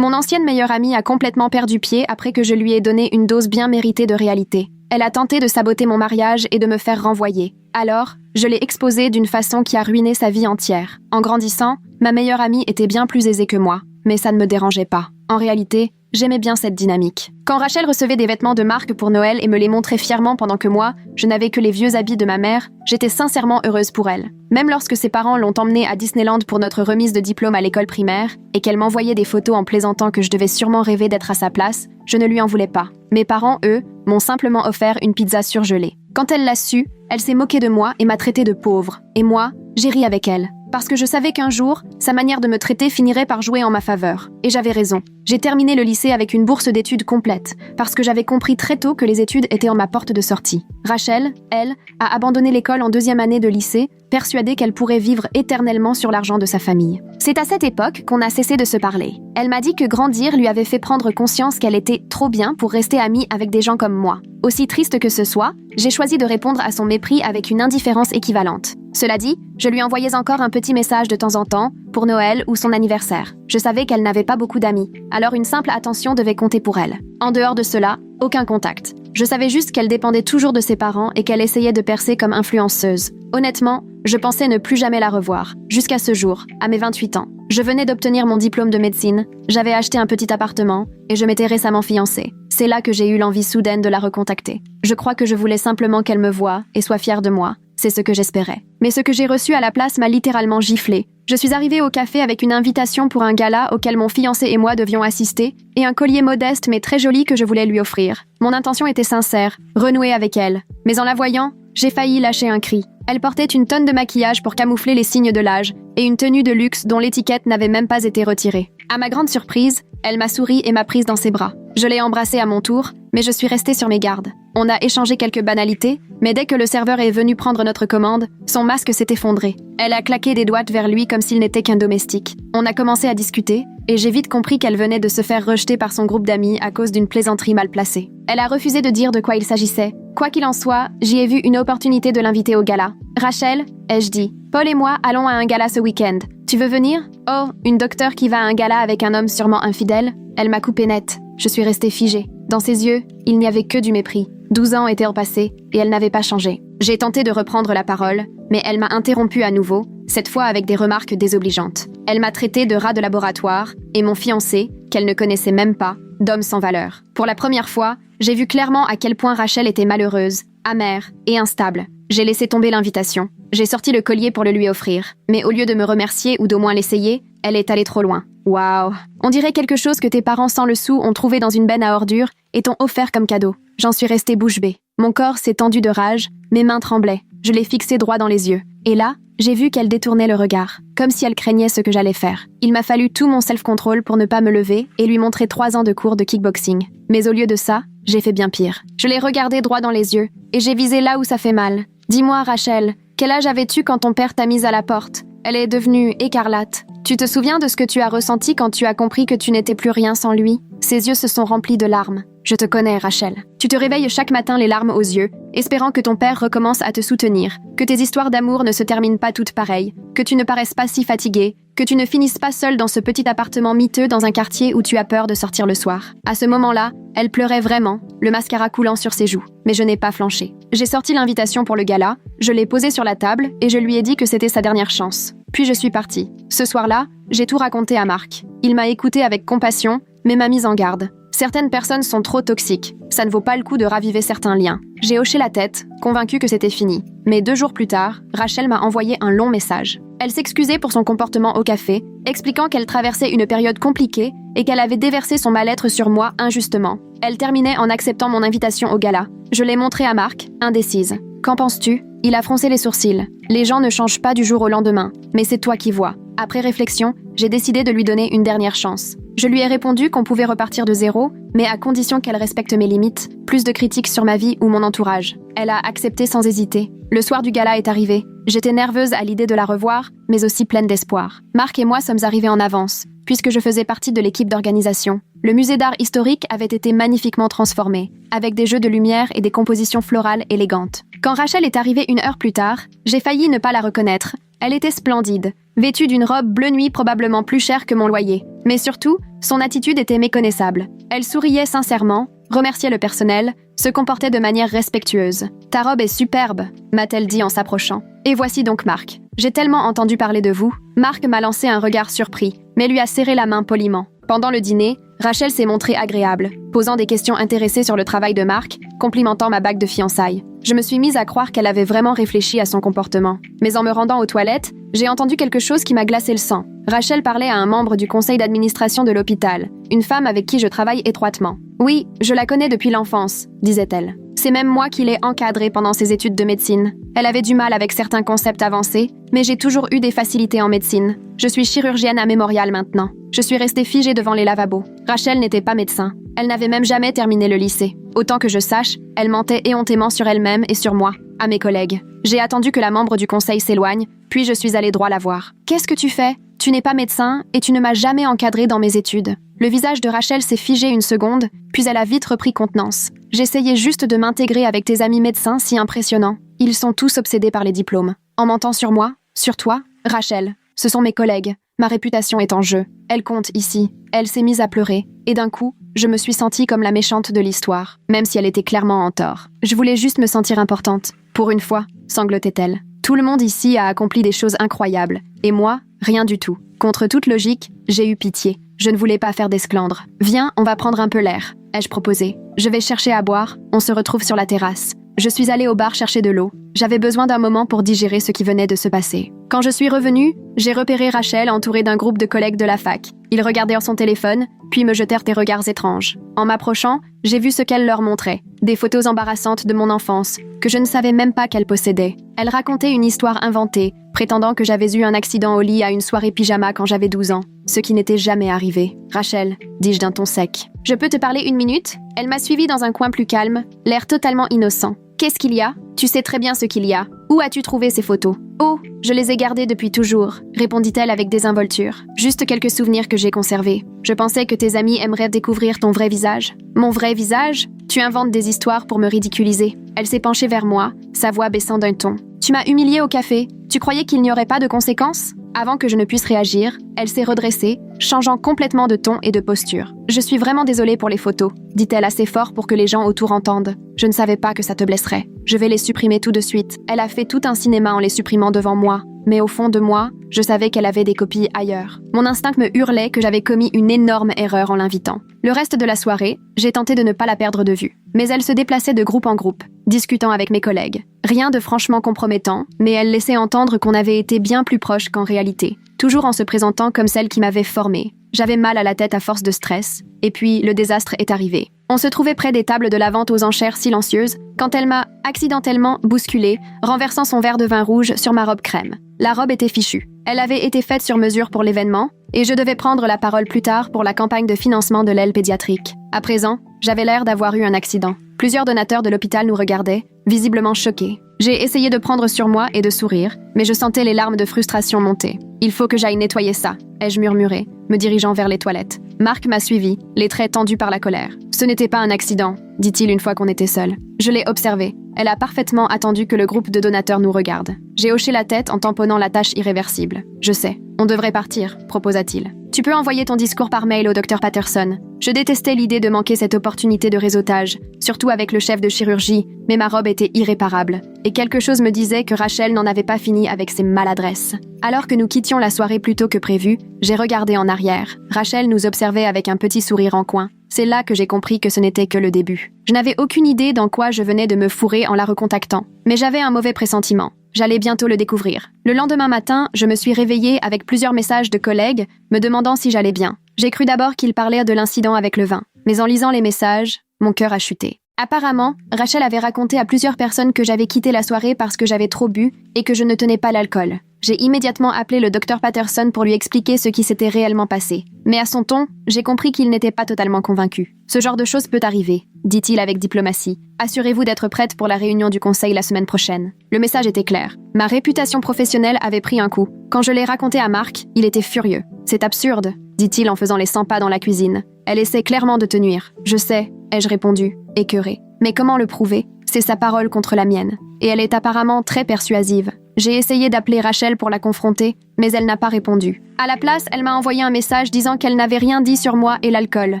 Mon ancienne meilleure amie a complètement perdu pied après que je lui ai donné une dose bien méritée de réalité. Elle a tenté de saboter mon mariage et de me faire renvoyer. Alors, je l'ai exposée d'une façon qui a ruiné sa vie entière. En grandissant, ma meilleure amie était bien plus aisée que moi, mais ça ne me dérangeait pas. En réalité, j'aimais bien cette dynamique. Quand Rachel recevait des vêtements de marque pour Noël et me les montrait fièrement pendant que moi, je n'avais que les vieux habits de ma mère, j'étais sincèrement heureuse pour elle. Même lorsque ses parents l'ont emmenée à Disneyland pour notre remise de diplôme à l'école primaire et qu'elle m'envoyait des photos en plaisantant que je devais sûrement rêver d'être à sa place, je ne lui en voulais pas. Mes parents, eux, m'ont simplement offert une pizza surgelée. Quand elle l'a su, elle s'est moquée de moi et m'a traitée de pauvre. Et moi, j'ai ri avec elle. Parce que je savais qu'un jour, sa manière de me traiter finirait par jouer en ma faveur. Et j'avais raison. J'ai terminé le lycée avec une bourse d'études complète, parce que j'avais compris très tôt que les études étaient en ma porte de sortie. Rachel, elle, a abandonné l'école en 2e année de lycée, persuadée qu'elle pourrait vivre éternellement sur l'argent de sa famille. C'est à cette époque qu'on a cessé de se parler. Elle m'a dit que grandir lui avait fait prendre conscience qu'elle était trop bien pour rester amie avec des gens comme moi. Aussi triste que ce soit, j'ai choisi de répondre à son mépris avec une indifférence équivalente. Cela dit, je lui envoyais encore un petit message de temps en temps, pour Noël ou son anniversaire. Je savais qu'elle n'avait pas beaucoup d'amis, alors une simple attention devait compter pour elle. En dehors de cela, aucun contact. Je savais juste qu'elle dépendait toujours de ses parents et qu'elle essayait de percer comme influenceuse. Honnêtement, je pensais ne plus jamais la revoir, jusqu'à ce jour, à mes 28 ans. Je venais d'obtenir mon diplôme de médecine, j'avais acheté un petit appartement et je m'étais récemment fiancée. C'est là que j'ai eu l'envie soudaine de la recontacter. Je crois que je voulais simplement qu'elle me voie et soit fière de moi. C'est ce que j'espérais. Mais ce que j'ai reçu à la place m'a littéralement giflé. Je suis arrivée au café avec une invitation pour un gala auquel mon fiancé et moi devions assister, et un collier modeste mais très joli que je voulais lui offrir. Mon intention était sincère, renouer avec elle. Mais en la voyant, j'ai failli lâcher un cri. Elle portait une tonne de maquillage pour camoufler les signes de l'âge, et une tenue de luxe dont l'étiquette n'avait même pas été retirée. À ma grande surprise, elle m'a souri et m'a prise dans ses bras. Je l'ai embrassée à mon tour, mais je suis restée sur mes gardes. On a échangé quelques banalités, mais dès que le serveur est venu prendre notre commande, son masque s'est effondré. Elle a claqué des doigts vers lui comme s'il n'était qu'un domestique. On a commencé à discuter, et j'ai vite compris qu'elle venait de se faire rejeter par son groupe d'amis à cause d'une plaisanterie mal placée. Elle a refusé de dire de quoi il s'agissait. Quoi qu'il en soit, j'y ai vu une opportunité de l'inviter au gala. Rachel, ai-je dit, Paul et moi allons à un gala ce week-end. Tu veux venir? Oh, une docteure qui va à un gala avec un homme sûrement infidèle? Elle m'a coupé net. Je suis restée figée. Dans ses yeux, il n'y avait que du mépris. 12 ans étaient passés et elle n'avait pas changé. J'ai tenté de reprendre la parole, mais elle m'a interrompue à nouveau, cette fois avec des remarques désobligeantes. Elle m'a traité de rat de laboratoire et mon fiancé, qu'elle ne connaissait même pas, d'homme sans valeur. Pour la première fois, j'ai vu clairement à quel point Rachel était malheureuse, amère et instable. J'ai laissé tomber l'invitation. J'ai sorti le collier pour le lui offrir. Mais au lieu de me remercier ou d'au moins l'essayer, elle est allée trop loin. Waouh! On dirait quelque chose que tes parents sans le sou ont trouvé dans une benne à ordures et t'ont offert comme cadeau. J'en suis restée bouche bée. Mon corps s'est tendu de rage, mes mains tremblaient. Je l'ai fixée droit dans les yeux. Et là, j'ai vu qu'elle détournait le regard, comme si elle craignait ce que j'allais faire. Il m'a fallu tout mon self-control pour ne pas me lever et lui montrer 3 ans de cours de kickboxing. Mais au lieu de ça, j'ai fait bien pire. Je l'ai regardée droit dans les yeux et j'ai visé là où ça fait mal. Dis-moi, Rachel, quel âge avais-tu quand ton père t'a mise à la porte? Elle est devenue écarlate. Tu te souviens de ce que tu as ressenti quand tu as compris que tu n'étais plus rien sans lui? Ses yeux se sont remplis de larmes. Je te connais, Rachel. Tu te réveilles chaque matin les larmes aux yeux, espérant que ton père recommence à te soutenir, que tes histoires d'amour ne se terminent pas toutes pareilles, que tu ne paraisses pas si fatiguée, que tu ne finisses pas seule dans ce petit appartement miteux dans un quartier où tu as peur de sortir le soir. À ce moment-là, elle pleurait vraiment, le mascara coulant sur ses joues. Mais je n'ai pas flanché. J'ai sorti l'invitation pour le gala, je l'ai posée sur la table et je lui ai dit que c'était sa dernière chance. Puis je suis partie. Ce soir-là, j'ai tout raconté à Marc. Il m'a écoutée avec compassion, mais m'a mise en garde. Certaines personnes sont trop toxiques. Ça ne vaut pas le coup de raviver certains liens. J'ai hoché la tête, convaincue que c'était fini. Mais 2 jours plus tard, Rachel m'a envoyé un long message. Elle s'excusait pour son comportement au café, expliquant qu'elle traversait une période compliquée et qu'elle avait déversé son mal-être sur moi injustement. Elle terminait en acceptant mon invitation au gala. Je l'ai montré à Marc, indécise. Qu'en penses-tu? Il a froncé les sourcils. Les gens ne changent pas du jour au lendemain, mais c'est toi qui vois. Après réflexion, j'ai décidé de lui donner une dernière chance. Je lui ai répondu qu'on pouvait repartir de zéro, mais à condition qu'elle respecte mes limites, plus de critiques sur ma vie ou mon entourage. Elle a accepté sans hésiter. Le soir du gala est arrivé. J'étais nerveuse à l'idée de la revoir, mais aussi pleine d'espoir. Marc et moi sommes arrivés en avance, puisque je faisais partie de l'équipe d'organisation. Le musée d'art historique avait été magnifiquement transformé, avec des jeux de lumière et des compositions florales élégantes. Quand Rachel est arrivée 1 heure plus tard, j'ai failli ne pas la reconnaître, Elle était splendide, vêtue d'une robe bleu nuit probablement plus chère que mon loyer. Mais surtout, son attitude était méconnaissable. Elle souriait sincèrement, remerciait le personnel, se comportait de manière respectueuse. « Ta robe est superbe », m'a-t-elle dit en s'approchant. « Et voici donc Marc. J'ai tellement entendu parler de vous. » Marc m'a lancé un regard surpris, mais lui a serré la main poliment. Pendant le dîner, Rachel s'est montrée agréable, posant des questions intéressées sur le travail de Marc, complimentant ma bague de fiançailles. Je me suis mise à croire qu'elle avait vraiment réfléchi à son comportement. Mais en me rendant aux toilettes, j'ai entendu quelque chose qui m'a glacé le sang. Rachel parlait à un membre du conseil d'administration de l'hôpital, une femme avec qui je travaille étroitement. « Oui, je la connais depuis l'enfance », disait-elle. « C'est même moi qui l'ai encadrée pendant ses études de médecine. Elle avait du mal avec certains concepts avancés, mais j'ai toujours eu des facilités en médecine. Je suis chirurgienne à Mémorial maintenant. Je suis restée figée devant les lavabos. Rachel n'était pas médecin. Elle n'avait même jamais terminé le lycée. Autant que je sache, elle mentait éhontément sur elle-même et sur moi, à mes collègues. J'ai attendu que la membre du conseil s'éloigne, puis je suis allée droit la voir. « Qu'est-ce que tu fais ? Tu n'es pas médecin et tu ne m'as jamais encadrée dans mes études. » Le visage de Rachel s'est figé une seconde, puis elle a vite repris contenance. « J'essayais juste de m'intégrer avec tes amis médecins si impressionnants. Ils sont tous obsédés par les diplômes. En mentant sur moi, sur toi, Rachel, ce sont mes collègues. Ma réputation est en jeu. Elle compte ici. » Elle s'est mise à pleurer, et d'un coup, je me suis sentie comme la méchante de l'histoire, même si elle était clairement en tort. Je voulais juste me sentir importante. Pour une fois, sanglotait-elle. Tout le monde ici a accompli des choses incroyables, et moi, rien du tout. Contre toute logique, j'ai eu pitié. Je ne voulais pas faire d'esclandre. « Viens, on va prendre un peu l'air », ai-je proposé. « Je vais chercher à boire, on se retrouve sur la terrasse. » Je suis allée au bar chercher de l'eau. J'avais besoin d'un moment pour digérer ce qui venait de se passer. Quand je suis revenue, j'ai repéré Rachel entourée d'un groupe de collègues de la fac. Ils regardèrent son téléphone, puis me jetèrent des regards étranges. En m'approchant, j'ai vu ce qu'elle leur montrait. Des photos embarrassantes de mon enfance, que je ne savais même pas qu'elle possédait. Elle racontait une histoire inventée, prétendant que j'avais eu un accident au lit à une soirée pyjama quand j'avais 12 ans, ce qui n'était jamais arrivé. « Rachel », dis-je d'un ton sec. « Je peux te parler une minute ?» Elle m'a suivie dans un coin plus calme, l'air totalement innocent. « Qu'est-ce qu'il y a ? Tu sais très bien ce qu'il y a. Où as-tu trouvé ces photos ? » « Oh, je les ai gardées depuis toujours, » répondit-elle avec désinvolture. « Juste quelques souvenirs que j'ai conservés. Je pensais que tes amis aimeraient découvrir ton vrai visage. » « Mon vrai visage ? Tu inventes des histoires pour me ridiculiser. » Elle s'est penchée vers moi, sa voix baissant d'un ton. « Tu m'as humiliée au café. Tu croyais qu'il n'y aurait pas de conséquences ? » Avant que je ne puisse réagir, elle s'est redressée, changeant complètement de ton et de posture. « Je suis vraiment désolée pour les photos, » dit-elle assez fort pour que les gens autour entendent. « Je ne savais pas que ça te blesserait. Je vais les supprimer tout de suite. » Elle a fait tout un cinéma en les supprimant devant moi. Mais au fond de moi, je savais qu'elle avait des copies ailleurs. Mon instinct me hurlait que j'avais commis une énorme erreur en l'invitant. Le reste de la soirée, j'ai tenté de ne pas la perdre de vue. Mais elle se déplaçait de groupe en groupe, discutant avec mes collègues. Rien de franchement compromettant, mais elle laissait entendre qu'on avait été bien plus proches qu'en réalité. Toujours en se présentant comme celle qui m'avait formée. J'avais mal à la tête à force de stress, et puis le désastre est arrivé. On se trouvait près des tables de la vente aux enchères silencieuses quand elle m'a accidentellement bousculée, renversant son verre de vin rouge sur ma robe crème. La robe était fichue. Elle avait été faite sur mesure pour l'événement, et je devais prendre la parole plus tard pour la campagne de financement de l'aile pédiatrique. À présent, j'avais l'air d'avoir eu un accident. Plusieurs donateurs de l'hôpital nous regardaient, visiblement choqués. J'ai essayé de prendre sur moi et de sourire, mais je sentais les larmes de frustration monter. « Il faut que j'aille nettoyer ça », ai-je murmuré, me dirigeant vers les toilettes. Marc m'a suivi, les traits tendus par la colère. « Ce n'était pas un accident », dit-il une fois qu'on était seuls. Je l'ai observé. Elle a parfaitement attendu que le groupe de donateurs nous regarde. J'ai hoché la tête en tamponnant la tâche irréversible. « Je sais. On devrait partir », proposa-t-il. « Tu peux envoyer ton discours par mail au Dr Patterson. » Je détestais l'idée de manquer cette opportunité de réseautage, surtout avec le chef de chirurgie, mais ma robe était irréparable. Et quelque chose me disait que Rachel n'en avait pas fini avec ses maladresses. Alors que nous quittions la soirée plus tôt que prévu, j'ai regardé en arrière. Rachel nous observait avec un petit sourire en coin. C'est là que j'ai compris que ce n'était que le début. Je n'avais aucune idée dans quoi je venais de me fourrer en la recontactant, mais j'avais un mauvais pressentiment. J'allais bientôt le découvrir. Le lendemain matin, je me suis réveillée avec plusieurs messages de collègues me demandant si j'allais bien. J'ai cru d'abord qu'ils parlaient de l'incident avec le vin, mais en lisant les messages, mon cœur a chuté. Apparemment, Rachel avait raconté à plusieurs personnes que j'avais quitté la soirée parce que j'avais trop bu et que je ne tenais pas l'alcool. J'ai immédiatement appelé le Dr Patterson pour lui expliquer ce qui s'était réellement passé. Mais à son ton, j'ai compris qu'il n'était pas totalement convaincu. « Ce genre de choses peut arriver », dit-il avec diplomatie. « Assurez-vous d'être prête pour la réunion du conseil la semaine prochaine. » Le message était clair. Ma réputation professionnelle avait pris un coup. Quand je l'ai raconté à Marc, il était furieux. « C'est absurde », dit-il en faisant les 100 pas dans la cuisine. Elle essaie clairement de te nuire. « Je sais », ai-je répondu, écœurée. Mais comment le prouver ? C'est sa parole contre la mienne. Et elle est apparemment très persuasive. J'ai essayé d'appeler Rachel pour la confronter, mais elle n'a pas répondu. À la place, elle m'a envoyé un message disant qu'elle n'avait rien dit sur moi et l'alcool,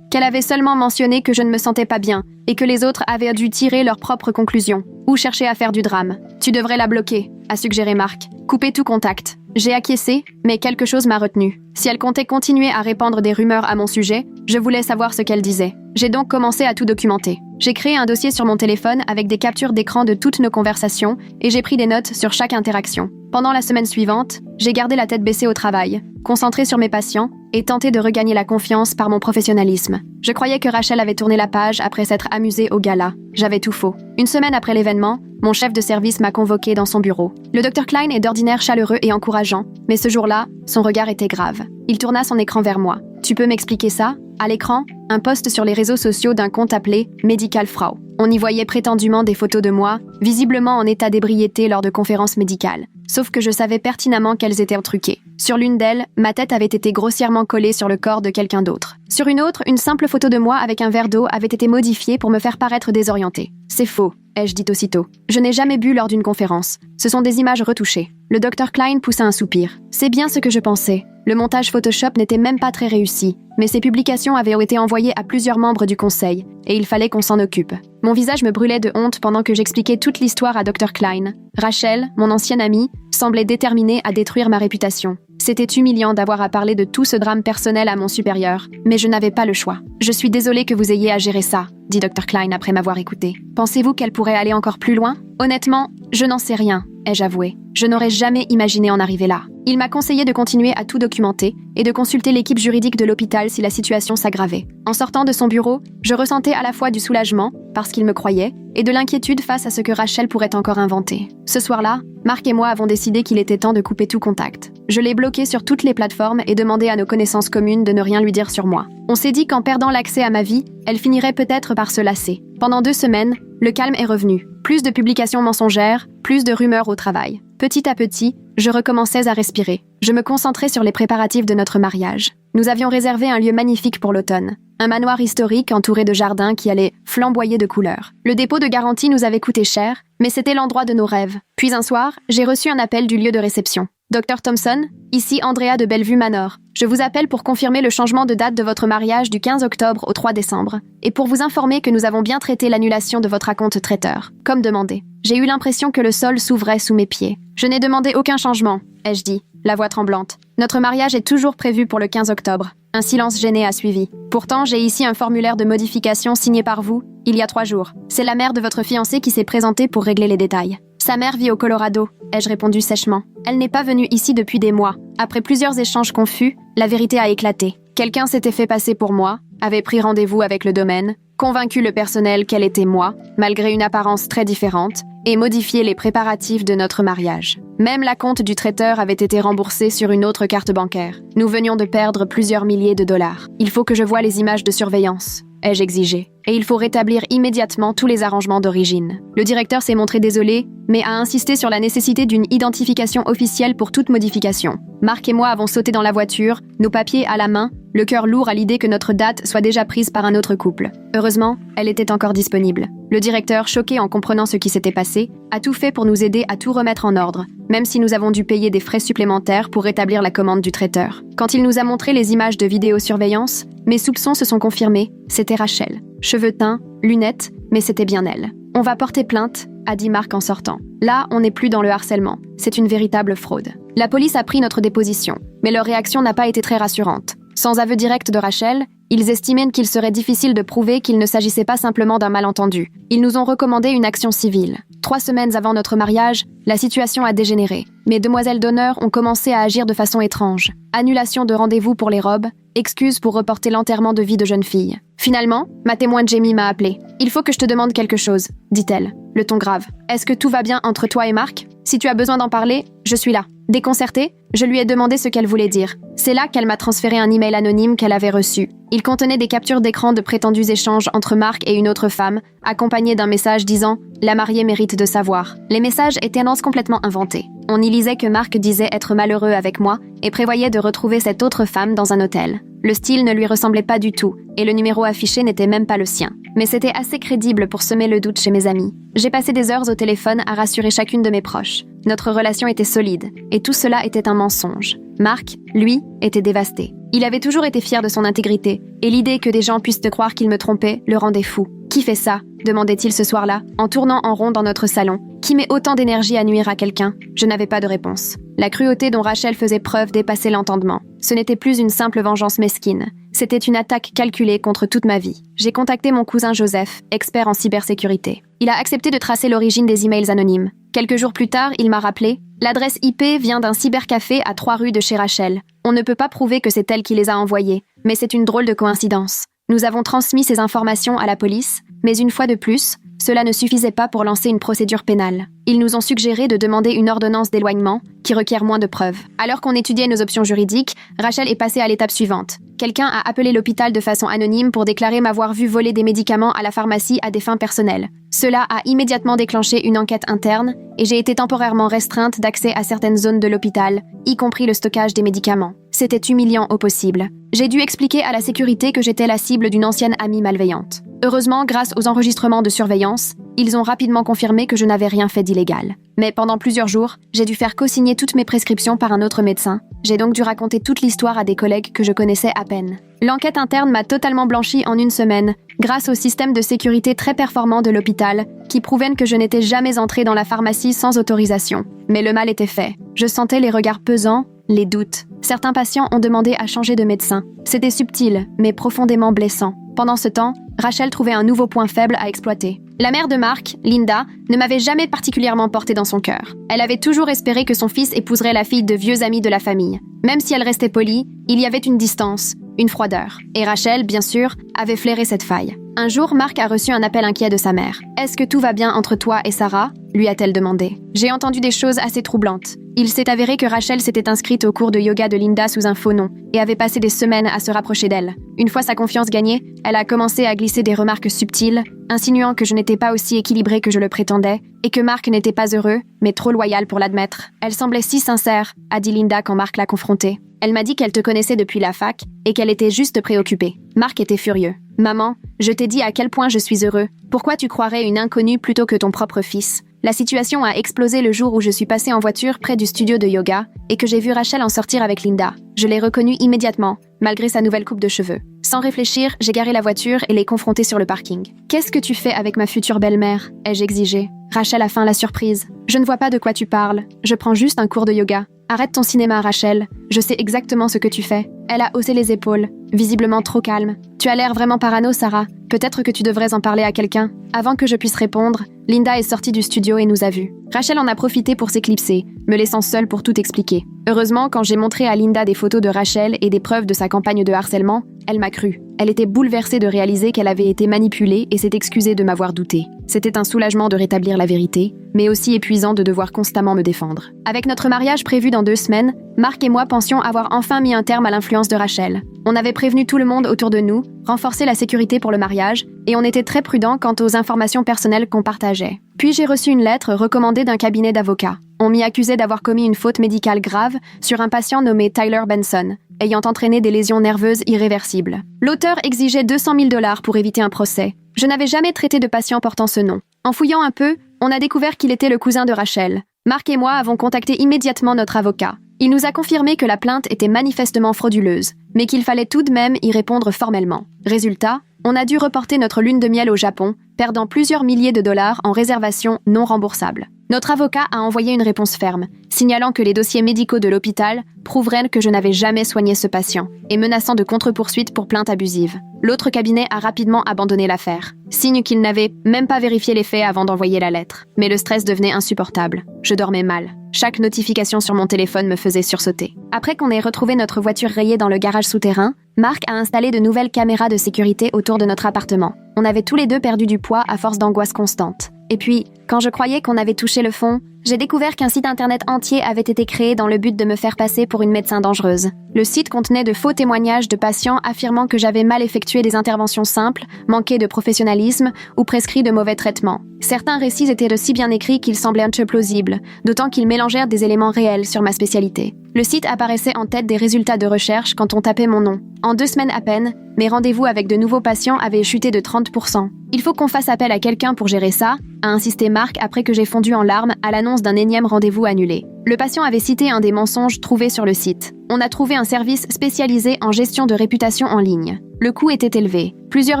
qu'elle avait seulement mentionné que je ne me sentais pas bien et que les autres avaient dû tirer leurs propres conclusions ou chercher à faire du drame. Tu devrais la bloquer, a suggéré Mark. Couper tout contact. J'ai acquiescé, mais quelque chose m'a retenu. Si elle comptait continuer à répandre des rumeurs à mon sujet, je voulais savoir ce qu'elle disait. J'ai donc commencé à tout documenter. J'ai créé un dossier sur mon téléphone avec des captures d'écran de toutes nos conversations et j'ai pris des notes sur chaque interaction. Pendant la semaine suivante, j'ai gardé la tête baissée au travail, concentré sur mes patients et tenté de regagner la confiance par mon professionnalisme. Je croyais que Rachel avait tourné la page après s'être amusée au gala. J'avais tout faux. Une semaine après l'événement, mon chef de service m'a convoqué dans son bureau. Le Dr Klein est d'ordinaire chaleureux et encourageant, mais ce jour-là, son regard était grave. Il tourna son écran vers moi. Tu peux m'expliquer ça? À l'écran, un post sur les réseaux sociaux d'un compte appelé Medical Frau. On y voyait prétendument des photos de moi, visiblement en état d'ébriété lors de conférences médicales. Sauf que je savais pertinemment qu'elles étaient truquées. Sur l'une d'elles, ma tête avait été grossièrement collée sur le corps de quelqu'un d'autre. Sur une autre, une simple photo de moi avec un verre d'eau avait été modifiée pour me faire paraître désorientée. C'est faux, ai-je dit aussitôt. Je n'ai jamais bu lors d'une conférence. Ce sont des images retouchées. Le Dr Klein poussa un soupir. C'est bien ce que je pensais. Le montage Photoshop n'était même pas très réussi, mais ces publications avaient été envoyées à plusieurs membres du conseil, et il fallait qu'on s'en occupe. Mon visage me brûlait de honte pendant que j'expliquais toute l'histoire à Dr Klein. Rachel, mon ancienne amie, semblait déterminée à détruire ma réputation. C'était humiliant d'avoir à parler de tout ce drame personnel à mon supérieur, mais je n'avais pas le choix. « Je suis désolée que vous ayez à gérer ça », dit Dr Klein après m'avoir écouté. « Pensez-vous qu'elle pourrait aller encore plus loin ? Honnêtement, je n'en sais rien, ai-je avoué. Je n'aurais jamais imaginé en arriver là. Il m'a conseillé de continuer à tout documenter et de consulter l'équipe juridique de l'hôpital si la situation s'aggravait. En sortant de son bureau, je ressentais à la fois du soulagement, parce qu'il me croyait, et de l'inquiétude face à ce que Rachel pourrait encore inventer. Ce soir-là, Mark et moi avons décidé qu'il était temps de couper tout contact. Je l'ai bloqué sur toutes les plateformes et demandé à nos connaissances communes de ne rien lui dire sur moi. On s'est dit qu'en perdant l'accès à ma vie, elle finirait peut-être par se lasser. Pendant 2 semaines, le calme est revenu. Plus de publications mensongères, plus de rumeurs au travail. Petit à petit, je recommençais à respirer. Je me concentrais sur les préparatifs de notre mariage. Nous avions réservé un lieu magnifique pour l'automne. Un manoir historique entouré de jardins qui allaient flamboyer de couleurs. Le dépôt de garantie nous avait coûté cher, mais c'était l'endroit de nos rêves. Puis un soir, j'ai reçu un appel du lieu de réception. Dr Thompson, ici Andrea de Bellevue Manor. Je vous appelle pour confirmer le changement de date de votre mariage du 15 octobre au 3 décembre, et pour vous informer que nous avons bien traité l'annulation de votre acompte traiteur, comme demandé. J'ai eu l'impression que le sol s'ouvrait sous mes pieds. Je n'ai demandé aucun changement, ai-je dit, la voix tremblante. Notre mariage est toujours prévu pour le 15 octobre. Un silence gêné a suivi. Pourtant, j'ai ici un formulaire de modification signé par vous, il y a 3 jours. C'est la mère de votre fiancé qui s'est présentée pour régler les détails. Sa mère vit au Colorado, ai-je répondu sèchement. Elle n'est pas venue ici depuis des mois. Après plusieurs échanges confus, la vérité a éclaté. Quelqu'un s'était fait passer pour moi, avait pris rendez-vous avec le domaine, convaincu le personnel qu'elle était moi, malgré une apparence très différente, et modifié les préparatifs de notre mariage. Même l'acompte du traiteur avait été remboursé sur une autre carte bancaire. Nous venions de perdre plusieurs milliers de dollars. Il faut que je voie les images de surveillance, ai-je exigé. Et il faut rétablir immédiatement tous les arrangements d'origine. Le directeur s'est montré désolé, mais a insisté sur la nécessité d'une identification officielle pour toute modification. Mark et moi avons sauté dans la voiture, nos papiers à la main, le cœur lourd à l'idée que notre date soit déjà prise par un autre couple. Heureusement, elle était encore disponible. Le directeur, choqué en comprenant ce qui s'était passé, a tout fait pour nous aider à tout remettre en ordre, même si nous avons dû payer des frais supplémentaires pour rétablir la commande du traiteur. Quand il nous a montré les images de vidéosurveillance, mes soupçons se sont confirmés, c'était Rachel. Cheveux teints, lunettes, mais c'était bien elle. On va porter plainte, a dit Mark en sortant. Là, on n'est plus dans le harcèlement. C'est une véritable fraude. La police a pris notre déposition, mais leur réaction n'a pas été très rassurante. Sans aveu direct de Rachel, ils estimaient qu'il serait difficile de prouver qu'il ne s'agissait pas simplement d'un malentendu. Ils nous ont recommandé une action civile. 3 semaines avant notre mariage, la situation a dégénéré. Mes demoiselles d'honneur ont commencé à agir de façon étrange. Annulation de rendez-vous pour les robes, excuses pour reporter l'enterrement de vie de jeune fille. Finalement, ma témoin Jamie m'a appelé. « Il faut que je te demande quelque chose », dit-elle, le ton grave. « Est-ce que tout va bien entre toi et Mark ? Si tu as besoin d'en parler, je suis là. » Déconcertée, je lui ai demandé ce qu'elle voulait dire. C'est là qu'elle m'a transféré un email anonyme qu'elle avait reçu. Il contenait des captures d'écran de prétendus échanges entre Mark et une autre femme, accompagnés d'un message disant « La mariée mérite de savoir ». Les messages étaient complètement inventés. On y lisait que Mark disait être malheureux avec moi et prévoyait de retrouver cette autre femme dans un hôtel. Le style ne lui ressemblait pas du tout, et le numéro affiché n'était même pas le sien. Mais c'était assez crédible pour semer le doute chez mes amis. J'ai passé des heures au téléphone à rassurer chacune de mes proches. Notre relation était solide, et tout cela était un mensonge. Marc, lui, était dévasté. Il avait toujours été fier de son intégrité, et l'idée que des gens puissent te croire qu'il me trompait le rendait fou. « Qui fait ça ?» demandait-il ce soir-là, en tournant en rond dans notre salon. « Qui met autant d'énergie à nuire à quelqu'un ?» Je n'avais pas de réponse. La cruauté dont Rachel faisait preuve dépassait l'entendement. Ce n'était plus une simple vengeance mesquine. C'était une attaque calculée contre toute ma vie. J'ai contacté mon cousin Joseph, expert en cybersécurité. Il a accepté de tracer l'origine des emails anonymes. Quelques jours plus tard, il m'a rappelé « L'adresse IP vient d'un cybercafé à 3 rues de chez Rachel. On ne peut pas prouver que c'est elle qui les a envoyés, mais c'est une drôle de coïncidence. » Nous avons transmis ces informations à la police, mais une fois de plus, cela ne suffisait pas pour lancer une procédure pénale. Ils nous ont suggéré de demander une ordonnance d'éloignement qui requiert moins de preuves. Alors qu'on étudiait nos options juridiques, Rachel est passée à l'étape suivante. Quelqu'un a appelé l'hôpital de façon anonyme pour déclarer m'avoir vu voler des médicaments à la pharmacie à des fins personnelles. Cela a immédiatement déclenché une enquête interne et j'ai été temporairement restreinte d'accès à certaines zones de l'hôpital, y compris le stockage des médicaments. C'était humiliant au possible. J'ai dû expliquer à la sécurité que j'étais la cible d'une ancienne amie malveillante. Heureusement, grâce aux enregistrements de surveillance, ils ont rapidement confirmé que je n'avais rien fait d'illégal. Mais pendant plusieurs jours, j'ai dû faire co-signer toutes mes prescriptions par un autre médecin. J'ai donc dû raconter toute l'histoire à des collègues que je connaissais à peine. L'enquête interne m'a totalement blanchi en une semaine, grâce au système de sécurité très performant de l'hôpital, qui prouvait que je n'étais jamais entrée dans la pharmacie sans autorisation. Mais le mal était fait. Je sentais les regards pesants, les doutes. Certains patients ont demandé à changer de médecin. C'était subtil, mais profondément blessant. Pendant ce temps, Rachel trouvait un nouveau point faible à exploiter. La mère de Marc, Linda, ne m'avait jamais particulièrement portée dans son cœur. Elle avait toujours espéré que son fils épouserait la fille de vieux amis de la famille. Même si elle restait polie, il y avait une distance, une froideur. Et Rachel, bien sûr, avait flairé cette faille. Un jour, Marc a reçu un appel inquiet de sa mère. « Est-ce que tout va bien entre toi et Sarah ?» lui a-t-elle demandé. J'ai entendu des choses assez troublantes. Il s'est avéré que Rachel s'était inscrite au cours de yoga de Linda sous un faux nom et avait passé des semaines à se rapprocher d'elle. Une fois sa confiance gagnée, elle a commencé à glisser des remarques subtiles, insinuant que je n'étais pas aussi équilibrée que je le prétendais et que Marc n'était pas heureux, mais trop loyal pour l'admettre. Elle semblait si sincère, a dit Linda quand Marc l'a confrontée. Elle m'a dit qu'elle te connaissait depuis la fac et qu'elle était juste préoccupée. Marc était furieux. « Maman, je t'ai dit à quel point je suis heureux. Pourquoi tu croirais une inconnue plutôt que ton propre fils ?» La situation a explosé le jour où je suis passée en voiture près du studio de yoga et que j'ai vu Rachel en sortir avec Linda. Je l'ai reconnue immédiatement, malgré sa nouvelle coupe de cheveux. Sans réfléchir, j'ai garé la voiture et l'ai confrontée sur le parking. « Qu'est-ce que tu fais avec ma future belle-mère ?» ai-je exigé. Rachel a feint la surprise. « Je ne vois pas de quoi tu parles. Je prends juste un cours de yoga. Arrête ton cinéma, Rachel. Je sais exactement ce que tu fais. » Elle a haussé les épaules, visiblement trop calme. « Tu as l'air vraiment parano, Sarah. Peut-être que tu devrais en parler à quelqu'un. » Avant que je puisse répondre, Linda est sortie du studio et nous a vus. Rachel en a profité pour s'éclipser, me laissant seule pour tout expliquer. Heureusement, quand j'ai montré à Linda des photos de Rachel et des preuves de sa campagne de harcèlement, elle m'a cru. Elle était bouleversée de réaliser qu'elle avait été manipulée et s'est excusée de m'avoir douté. C'était un soulagement de rétablir la vérité, mais aussi épuisant de devoir constamment me défendre. Avec notre mariage prévu dans 2 semaines, Marc et moi pensions avoir enfin mis un terme à l'influence de Rachel. On avait prévenu tout le monde autour de nous, renforcé la sécurité pour le mariage, et on était très prudents quant aux informations personnelles qu'on partageait. Puis j'ai reçu une lettre recommandée d'un cabinet d'avocats. On m'y accusait d'avoir commis une faute médicale grave sur un patient nommé Tyler Benson, ayant entraîné des lésions nerveuses irréversibles. L'auteur exigeait 200 000 $ pour éviter un procès. Je n'avais jamais traité de patient portant ce nom. En fouillant un peu, on a découvert qu'il était le cousin de Rachel. Marc et moi avons contacté immédiatement notre avocat. Il nous a confirmé que la plainte était manifestement frauduleuse, mais qu'il fallait tout de même y répondre formellement. Résultat, on a dû reporter notre lune de miel au Japon, perdant plusieurs milliers de dollars en réservations non remboursables. Notre avocat a envoyé une réponse ferme, signalant que les dossiers médicaux de l'hôpital prouveraient que je n'avais jamais soigné ce patient, et menaçant de contre-poursuite pour plainte abusive. L'autre cabinet a rapidement abandonné l'affaire, signe qu'il n'avait même pas vérifié les faits avant d'envoyer la lettre. Mais le stress devenait insupportable. Je dormais mal. Chaque notification sur mon téléphone me faisait sursauter. Après qu'on ait retrouvé notre voiture rayée dans le garage souterrain, Marc a installé de nouvelles caméras de sécurité autour de notre appartement. On avait tous les deux perdu du poids à force d'angoisse constante. Et puis, quand je croyais qu'on avait touché le fond, j'ai découvert qu'un site internet entier avait été créé dans le but de me faire passer pour une médecin dangereuse. Le site contenait de faux témoignages de patients affirmant que j'avais mal effectué des interventions simples, manqué de professionnalisme ou prescrit de mauvais traitements. Certains récits étaient de si bien écrits qu'ils semblaient un peu plausibles, d'autant qu'ils mélangèrent des éléments réels sur ma spécialité. Le site apparaissait en tête des résultats de recherche quand on tapait mon nom. En 2 semaines à peine, mes rendez-vous avec de nouveaux patients avaient chuté de 30%. « Il faut qu'on fasse appel à quelqu'un pour gérer ça », a insisté Marc après que j'ai fondu en larmes à l'annonce l'annonce d'un énième rendez-vous annulé. Le patient avait cité un des mensonges trouvés sur le site. On a trouvé un service spécialisé en gestion de réputation en ligne. Le coût était élevé, plusieurs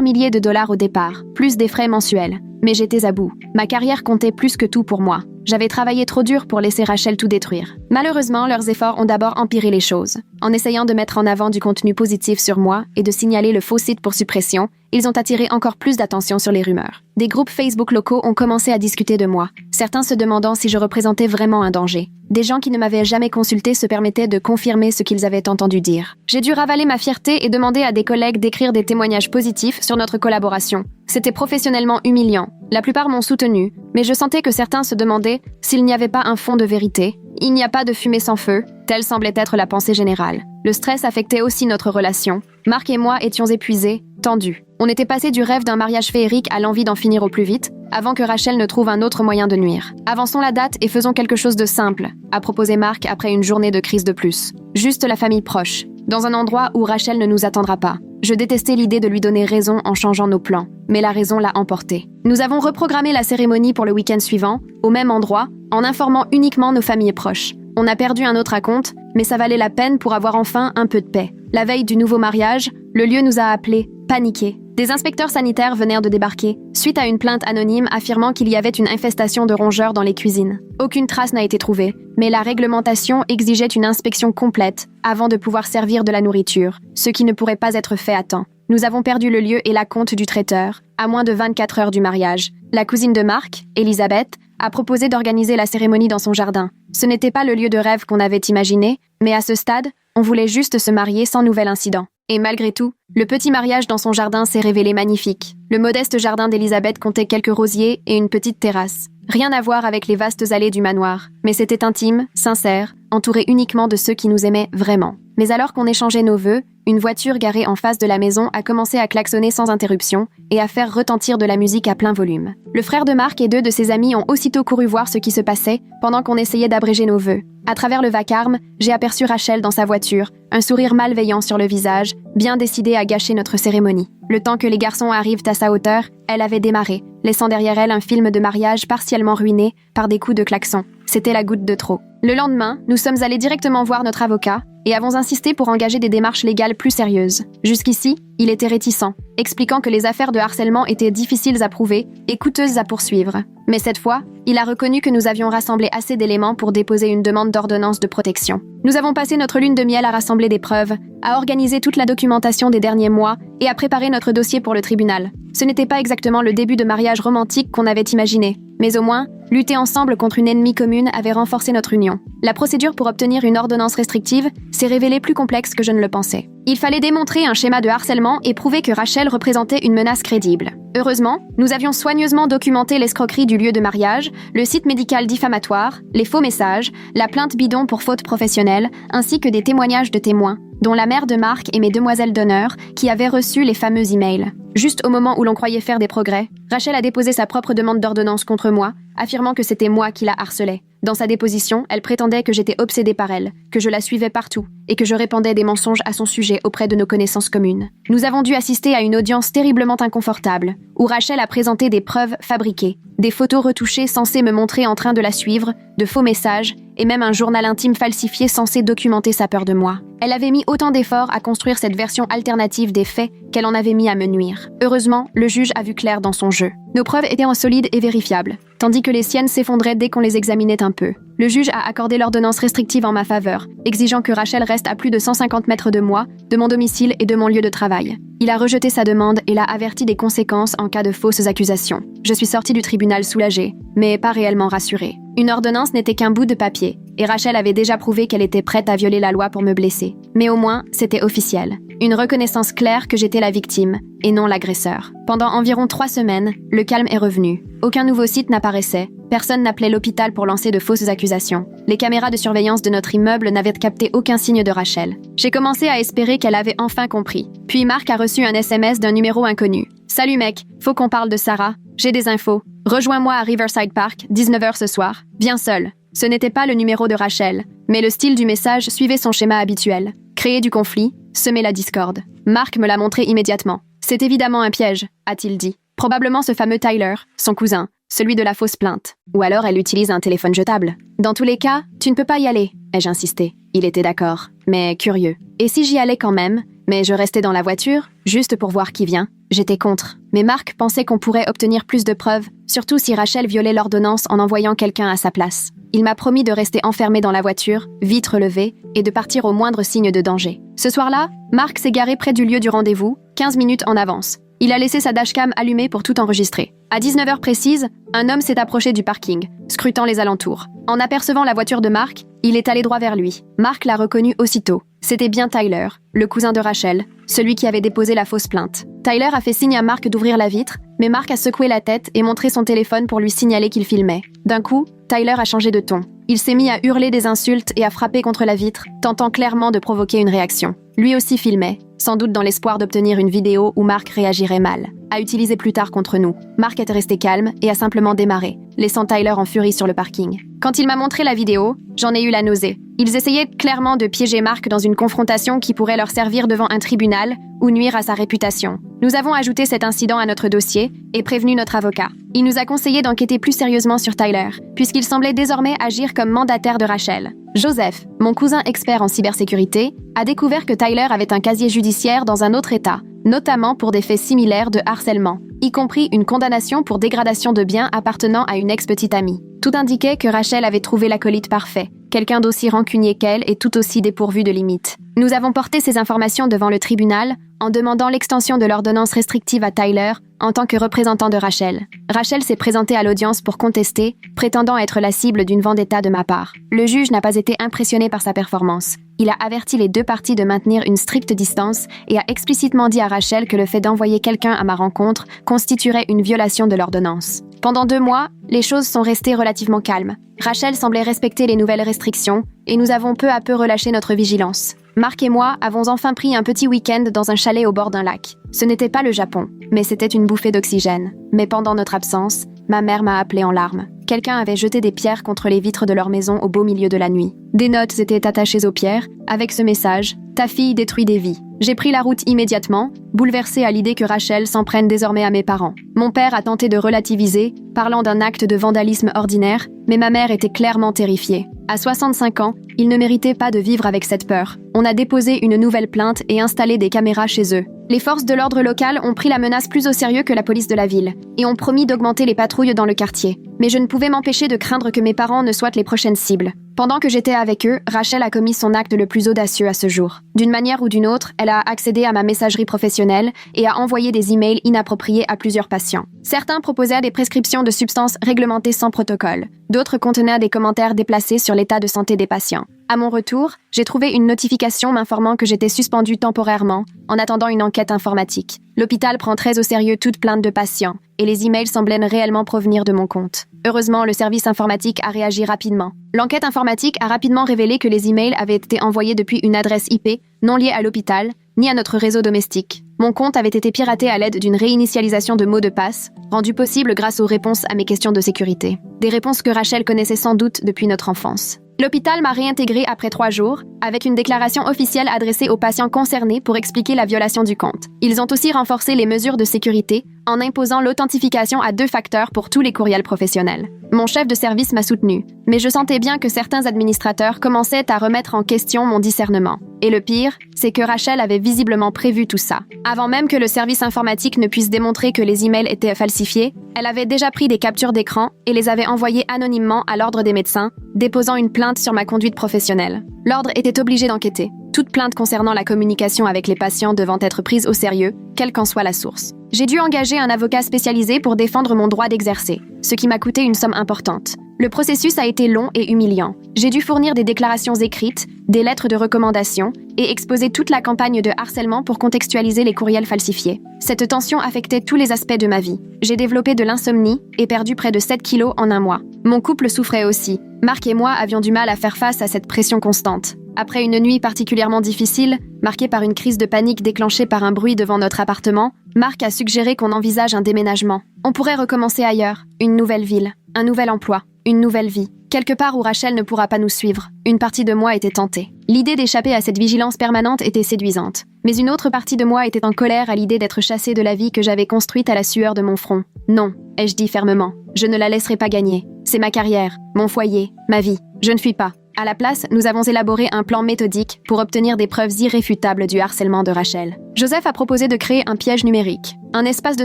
milliers de dollars au départ, plus des frais mensuels. Mais j'étais à bout. Ma carrière comptait plus que tout pour moi. J'avais travaillé trop dur pour laisser Rachel tout détruire. Malheureusement, leurs efforts ont d'abord empiré les choses. En essayant de mettre en avant du contenu positif sur moi et de signaler le faux site pour suppression, ils ont attiré encore plus d'attention sur les rumeurs. Des groupes Facebook locaux ont commencé à discuter de moi, certains se demandant si je représentais vraiment un danger. Des gens qui ne m'avaient jamais consulté se permettaient de confirmer ce qu'ils avaient entendu dire. J'ai dû ravaler ma fierté et demander à des collègues d'écrire des témoignages positifs sur notre collaboration. C'était professionnellement humiliant. La plupart m'ont soutenu, mais je sentais que certains se demandaient s'il n'y avait pas un fond de vérité. Il n'y a pas de fumée sans feu, telle semblait être la pensée générale. Le stress affectait aussi notre relation. Marc et moi étions épuisés, tendus. On était passé du rêve d'un mariage féerique à l'envie d'en finir au plus vite, avant que Rachel ne trouve un autre moyen de nuire. Avançons la date et faisons quelque chose de simple, a proposé Marc après une journée de crise de plus. Juste la famille proche, dans un endroit où Rachel ne nous attendra pas. Je détestais l'idée de lui donner raison en changeant nos plans, mais la raison l'a emporté. Nous avons reprogrammé la cérémonie pour le week-end suivant, au même endroit, en informant uniquement nos familles proches. On a perdu un autre acompte, mais ça valait la peine pour avoir enfin un peu de paix. La veille du nouveau mariage, le lieu nous a appelés, paniqués. Des inspecteurs sanitaires venèrent de débarquer, suite à une plainte anonyme affirmant qu'il y avait une infestation de rongeurs dans les cuisines. Aucune trace n'a été trouvée, mais la réglementation exigeait une inspection complète avant de pouvoir servir de la nourriture, ce qui ne pourrait pas être fait à temps. Nous avons perdu le lieu et l'acompte du traiteur, à moins de 24 heures du mariage. La cousine de Marc, Elisabeth, a proposé d'organiser la cérémonie dans son jardin. Ce n'était pas le lieu de rêve qu'on avait imaginé, mais à ce stade, on voulait juste se marier sans nouvel incident. Et malgré tout, le petit mariage dans son jardin s'est révélé magnifique. Le modeste jardin d'Elisabeth comptait quelques rosiers et une petite terrasse. Rien à voir avec les vastes allées du manoir, mais c'était intime, sincère, entouré uniquement de ceux qui nous aimaient vraiment. Mais alors qu'on échangeait nos vœux, une voiture garée en face de la maison a commencé à klaxonner sans interruption et à faire retentir de la musique à plein volume. Le frère de Marc et deux de ses amis ont aussitôt couru voir ce qui se passait pendant qu'on essayait d'abréger nos vœux. À travers le vacarme, j'ai aperçu Rachel dans sa voiture, un sourire malveillant sur le visage, bien décidée à gâcher notre cérémonie. Le temps que les garçons arrivent à sa hauteur, elle avait démarré, laissant derrière elle un film de mariage partiellement ruiné par des coups de klaxon. C'était la goutte de trop. Le lendemain, nous sommes allés directement voir notre avocat et avons insisté pour engager des démarches légales plus sérieuses. Jusqu'ici, il était réticent, expliquant que les affaires de harcèlement étaient difficiles à prouver et coûteuses à poursuivre. Mais cette fois, il a reconnu que nous avions rassemblé assez d'éléments pour déposer une demande d'ordonnance de protection. Nous avons passé notre lune de miel à rassembler des preuves, à organiser toute la documentation des derniers mois et à préparer notre dossier pour le tribunal. Ce n'était pas exactement le début de mariage romantique qu'on avait imaginé, mais au moins, lutter ensemble contre une ennemie commune avait renforcé notre union. La procédure pour obtenir une ordonnance restrictive s'est révélée plus complexe que je ne le pensais. Il fallait démontrer un schéma de harcèlement et prouver que Rachel représentait une menace crédible. Heureusement, nous avions soigneusement documenté l'escroquerie du lieu de mariage, le site médical diffamatoire, les faux messages, la plainte bidon pour faute professionnelle, ainsi que des témoignages de témoins, dont la mère de Marc et mes demoiselles d'honneur, qui avaient reçu les fameux emails. Juste au moment où l'on croyait faire des progrès, Rachel a déposé sa propre demande d'ordonnance contre moi, affirmant que c'était moi qui la harcelais. Dans sa déposition, elle prétendait que j'étais obsédée par elle, que je la suivais partout et que je répandais des mensonges à son sujet auprès de nos connaissances communes. Nous avons dû assister à une audience terriblement inconfortable, où Rachel a présenté des preuves fabriquées, des photos retouchées censées me montrer en train de la suivre, de faux messages et même un journal intime falsifié censé documenter sa peur de moi. Elle avait mis autant d'efforts à construire cette version alternative des faits qu'elle en avait mis à me nuire. Heureusement, le juge a vu clair dans son jeu. Nos preuves étaient solides et vérifiables, tandis que les siennes s'effondraient dès qu'on les examinait un peu. Le juge a accordé l'ordonnance restrictive en ma faveur, exigeant que Rachel reste à plus de 150 mètres de moi, de mon domicile et de mon lieu de travail. Il a rejeté sa demande et l'a averti des conséquences en cas de fausses accusations. Je suis sortie du tribunal soulagée, mais pas réellement rassurée. Une ordonnance n'était qu'un bout de papier, et Rachel avait déjà prouvé qu'elle était prête à violer la loi pour me blesser. Mais au moins, c'était officiel. Une reconnaissance claire que j'étais la victime, et non l'agresseur. Pendant environ 3 semaines, le calme est revenu. Aucun nouveau site n'apparaissait. Personne n'appelait l'hôpital pour lancer de fausses accusations. Les caméras de surveillance de notre immeuble n'avaient capté aucun signe de Rachel. J'ai commencé à espérer qu'elle avait enfin compris. Puis Marc a reçu un SMS d'un numéro inconnu. « Salut mec, faut qu'on parle de Sarah. J'ai des infos. Rejoins-moi à Riverside Park, 19h ce soir. Viens seul. » Ce n'était pas le numéro de Rachel, mais le style du message suivait son schéma habituel. Créer du conflit, semer la discorde. Marc me l'a montré immédiatement. « C'est évidemment un piège », a-t-il dit. Probablement ce fameux Tyler, son cousin, celui de la fausse plainte. Ou alors elle utilise un téléphone jetable. Dans tous les cas, tu ne peux pas y aller, ai-je insisté. Il était d'accord, mais curieux. Et si j'y allais quand même, mais je restais dans la voiture, juste pour voir qui vient? J'étais contre. Mais Mark pensait qu'on pourrait obtenir plus de preuves, surtout si Rachel violait l'ordonnance en envoyant quelqu'un à sa place. Il m'a promis de rester enfermé dans la voiture, vitre levée, et de partir au moindre signe de danger. Ce soir-là, Mark s'est garé près du lieu du rendez-vous, 15 minutes en avance. Il a laissé sa dashcam allumée pour tout enregistrer. À 19h précise, un homme s'est approché du parking, scrutant les alentours. En apercevant la voiture de Mark, il est allé droit vers lui. Mark l'a reconnu aussitôt. C'était bien Tyler, le cousin de Rachel, celui qui avait déposé la fausse plainte. Tyler a fait signe à Mark d'ouvrir la vitre, mais Mark a secoué la tête et montré son téléphone pour lui signaler qu'il filmait. D'un coup, Tyler a changé de ton. Il s'est mis à hurler des insultes et à frapper contre la vitre, tentant clairement de provoquer une réaction. Lui aussi filmait, sans doute dans l'espoir d'obtenir une vidéo où Mark réagirait mal, à utiliser plus tard contre nous. Mark était resté calme et a simplement démarré, laissant Tyler en furie sur le parking. Quand il m'a montré la vidéo, j'en ai eu la nausée. Ils essayaient clairement de piéger Mark dans une confrontation qui pourrait leur servir devant un tribunal ou nuire à sa réputation. Nous avons ajouté cet incident à notre dossier et prévenu notre avocat. Il nous a conseillé d'enquêter plus sérieusement sur Tyler, puisqu'il semblait désormais agir comme mandataire de Rachel. Joseph, mon cousin expert en cybersécurité, a découvert que Tyler avait un casier judiciaire dans un autre État, notamment pour des faits similaires de harcèlement, y compris une condamnation pour dégradation de biens appartenant à une ex-petite amie. Tout indiquait que Rachel avait trouvé l'acolyte parfait, quelqu'un d'aussi rancunier qu'elle et tout aussi dépourvu de limites. Nous avons porté ces informations devant le tribunal en demandant l'extension de l'ordonnance restrictive à Tyler en tant que représentant de Rachel. Rachel s'est présentée à l'audience pour contester, prétendant être la cible d'une vendetta de ma part. Le juge n'a pas été impressionné par sa performance. Il a averti les deux parties de maintenir une stricte distance et a explicitement dit à Rachel que le fait d'envoyer quelqu'un à ma rencontre constituerait une violation de l'ordonnance. Pendant 2 mois, les choses sont restées relativement calmes. Rachel semblait respecter les nouvelles restrictions et nous avons peu à peu relâché notre vigilance. Mark et moi avons enfin pris un petit week-end dans un chalet au bord d'un lac. Ce n'était pas le Japon, mais c'était une bouffée d'oxygène. Mais pendant notre absence, ma mère m'a appelée en larmes. Quelqu'un avait jeté des pierres contre les vitres de leur maison au beau milieu de la nuit. Des notes étaient attachées aux pierres, avec ce message « Ta fille détruit des vies ». J'ai pris la route immédiatement, bouleversée à l'idée que Rachel s'en prenne désormais à mes parents. Mon père a tenté de relativiser, parlant d'un acte de vandalisme ordinaire, mais ma mère était clairement terrifiée. À 65 ans, il ne méritait pas de vivre avec cette peur. On a déposé une nouvelle plainte et installé des caméras chez eux. Les forces de l'ordre local ont pris la menace plus au sérieux que la police de la ville et ont promis d'augmenter les patrouilles dans le quartier. Mais je ne pouvais m'empêcher de craindre que mes parents ne soient les prochaines cibles. Pendant que j'étais avec eux, Rachel a commis son acte le plus audacieux à ce jour. D'une manière ou d'une autre, elle a accédé à ma messagerie professionnelle et a envoyé des emails inappropriés à plusieurs patients. Certains proposaient des prescriptions de substances réglementées sans protocole. D'autres contenaient des commentaires déplacés sur l'état de santé des patients. À mon retour, j'ai trouvé une notification m'informant que j'étais suspendue temporairement en attendant une enquête informatique. L'hôpital prend très au sérieux toute plainte de patients et les emails semblaient réellement provenir de mon compte. Heureusement, le service informatique a réagi rapidement. L'enquête informatique a rapidement révélé que les emails avaient été envoyés depuis une adresse IP non liée à l'hôpital ni à notre réseau domestique. Mon compte avait été piraté à l'aide d'une réinitialisation de mots de passe, rendue possible grâce aux réponses à mes questions de sécurité. Des réponses que Rachel connaissait sans doute depuis notre enfance. L'hôpital m'a réintégré après 3 jours, avec une déclaration officielle adressée aux patients concernés pour expliquer la violation du compte. Ils ont aussi renforcé les mesures de sécurité en imposant l'authentification à 2 facteurs pour tous les courriels professionnels. Mon chef de service m'a soutenu, mais je sentais bien que certains administrateurs commençaient à remettre en question mon discernement. Et le pire, c'est que Rachel avait visiblement prévu tout ça. Avant même que le service informatique ne puisse démontrer que les emails étaient falsifiés, elle avait déjà pris des captures d'écran et les avait envoyées anonymement à l'ordre des médecins, déposant une plainte sur ma conduite professionnelle. L'ordre était obligé d'enquêter, toute plainte concernant la communication avec les patients devant être prise au sérieux, quelle qu'en soit la source. J'ai dû engager un avocat spécialisé pour défendre mon droit d'exercer, ce qui m'a coûté une somme importante. Le processus a été long et humiliant. J'ai dû fournir des déclarations écrites, des lettres de recommandation et exposer toute la campagne de harcèlement pour contextualiser les courriels falsifiés. Cette tension affectait tous les aspects de ma vie. J'ai développé de l'insomnie et perdu près de 7 kilos en 1 mois. Mon couple souffrait aussi. Mark et moi avions du mal à faire face à cette pression constante. Après une nuit particulièrement difficile, marquée par une crise de panique déclenchée par un bruit devant notre appartement, Mark a suggéré qu'on envisage un déménagement. On pourrait recommencer ailleurs, une nouvelle ville, un nouvel emploi, une nouvelle vie. quelque part où Rachel ne pourra pas nous suivre. Une partie de moi était tentée. L'idée d'échapper à cette vigilance permanente était séduisante. Mais une autre partie de moi était en colère à l'idée d'être chassée de la vie que j'avais construite à la sueur de mon front. Non, ai-je dit fermement. Je ne la laisserai pas gagner. C'est ma carrière, mon foyer, ma vie. Je ne fuis pas. À la place, nous avons élaboré un plan méthodique pour obtenir des preuves irréfutables du harcèlement de Rachel. Joseph a proposé de créer un piège numérique, un espace de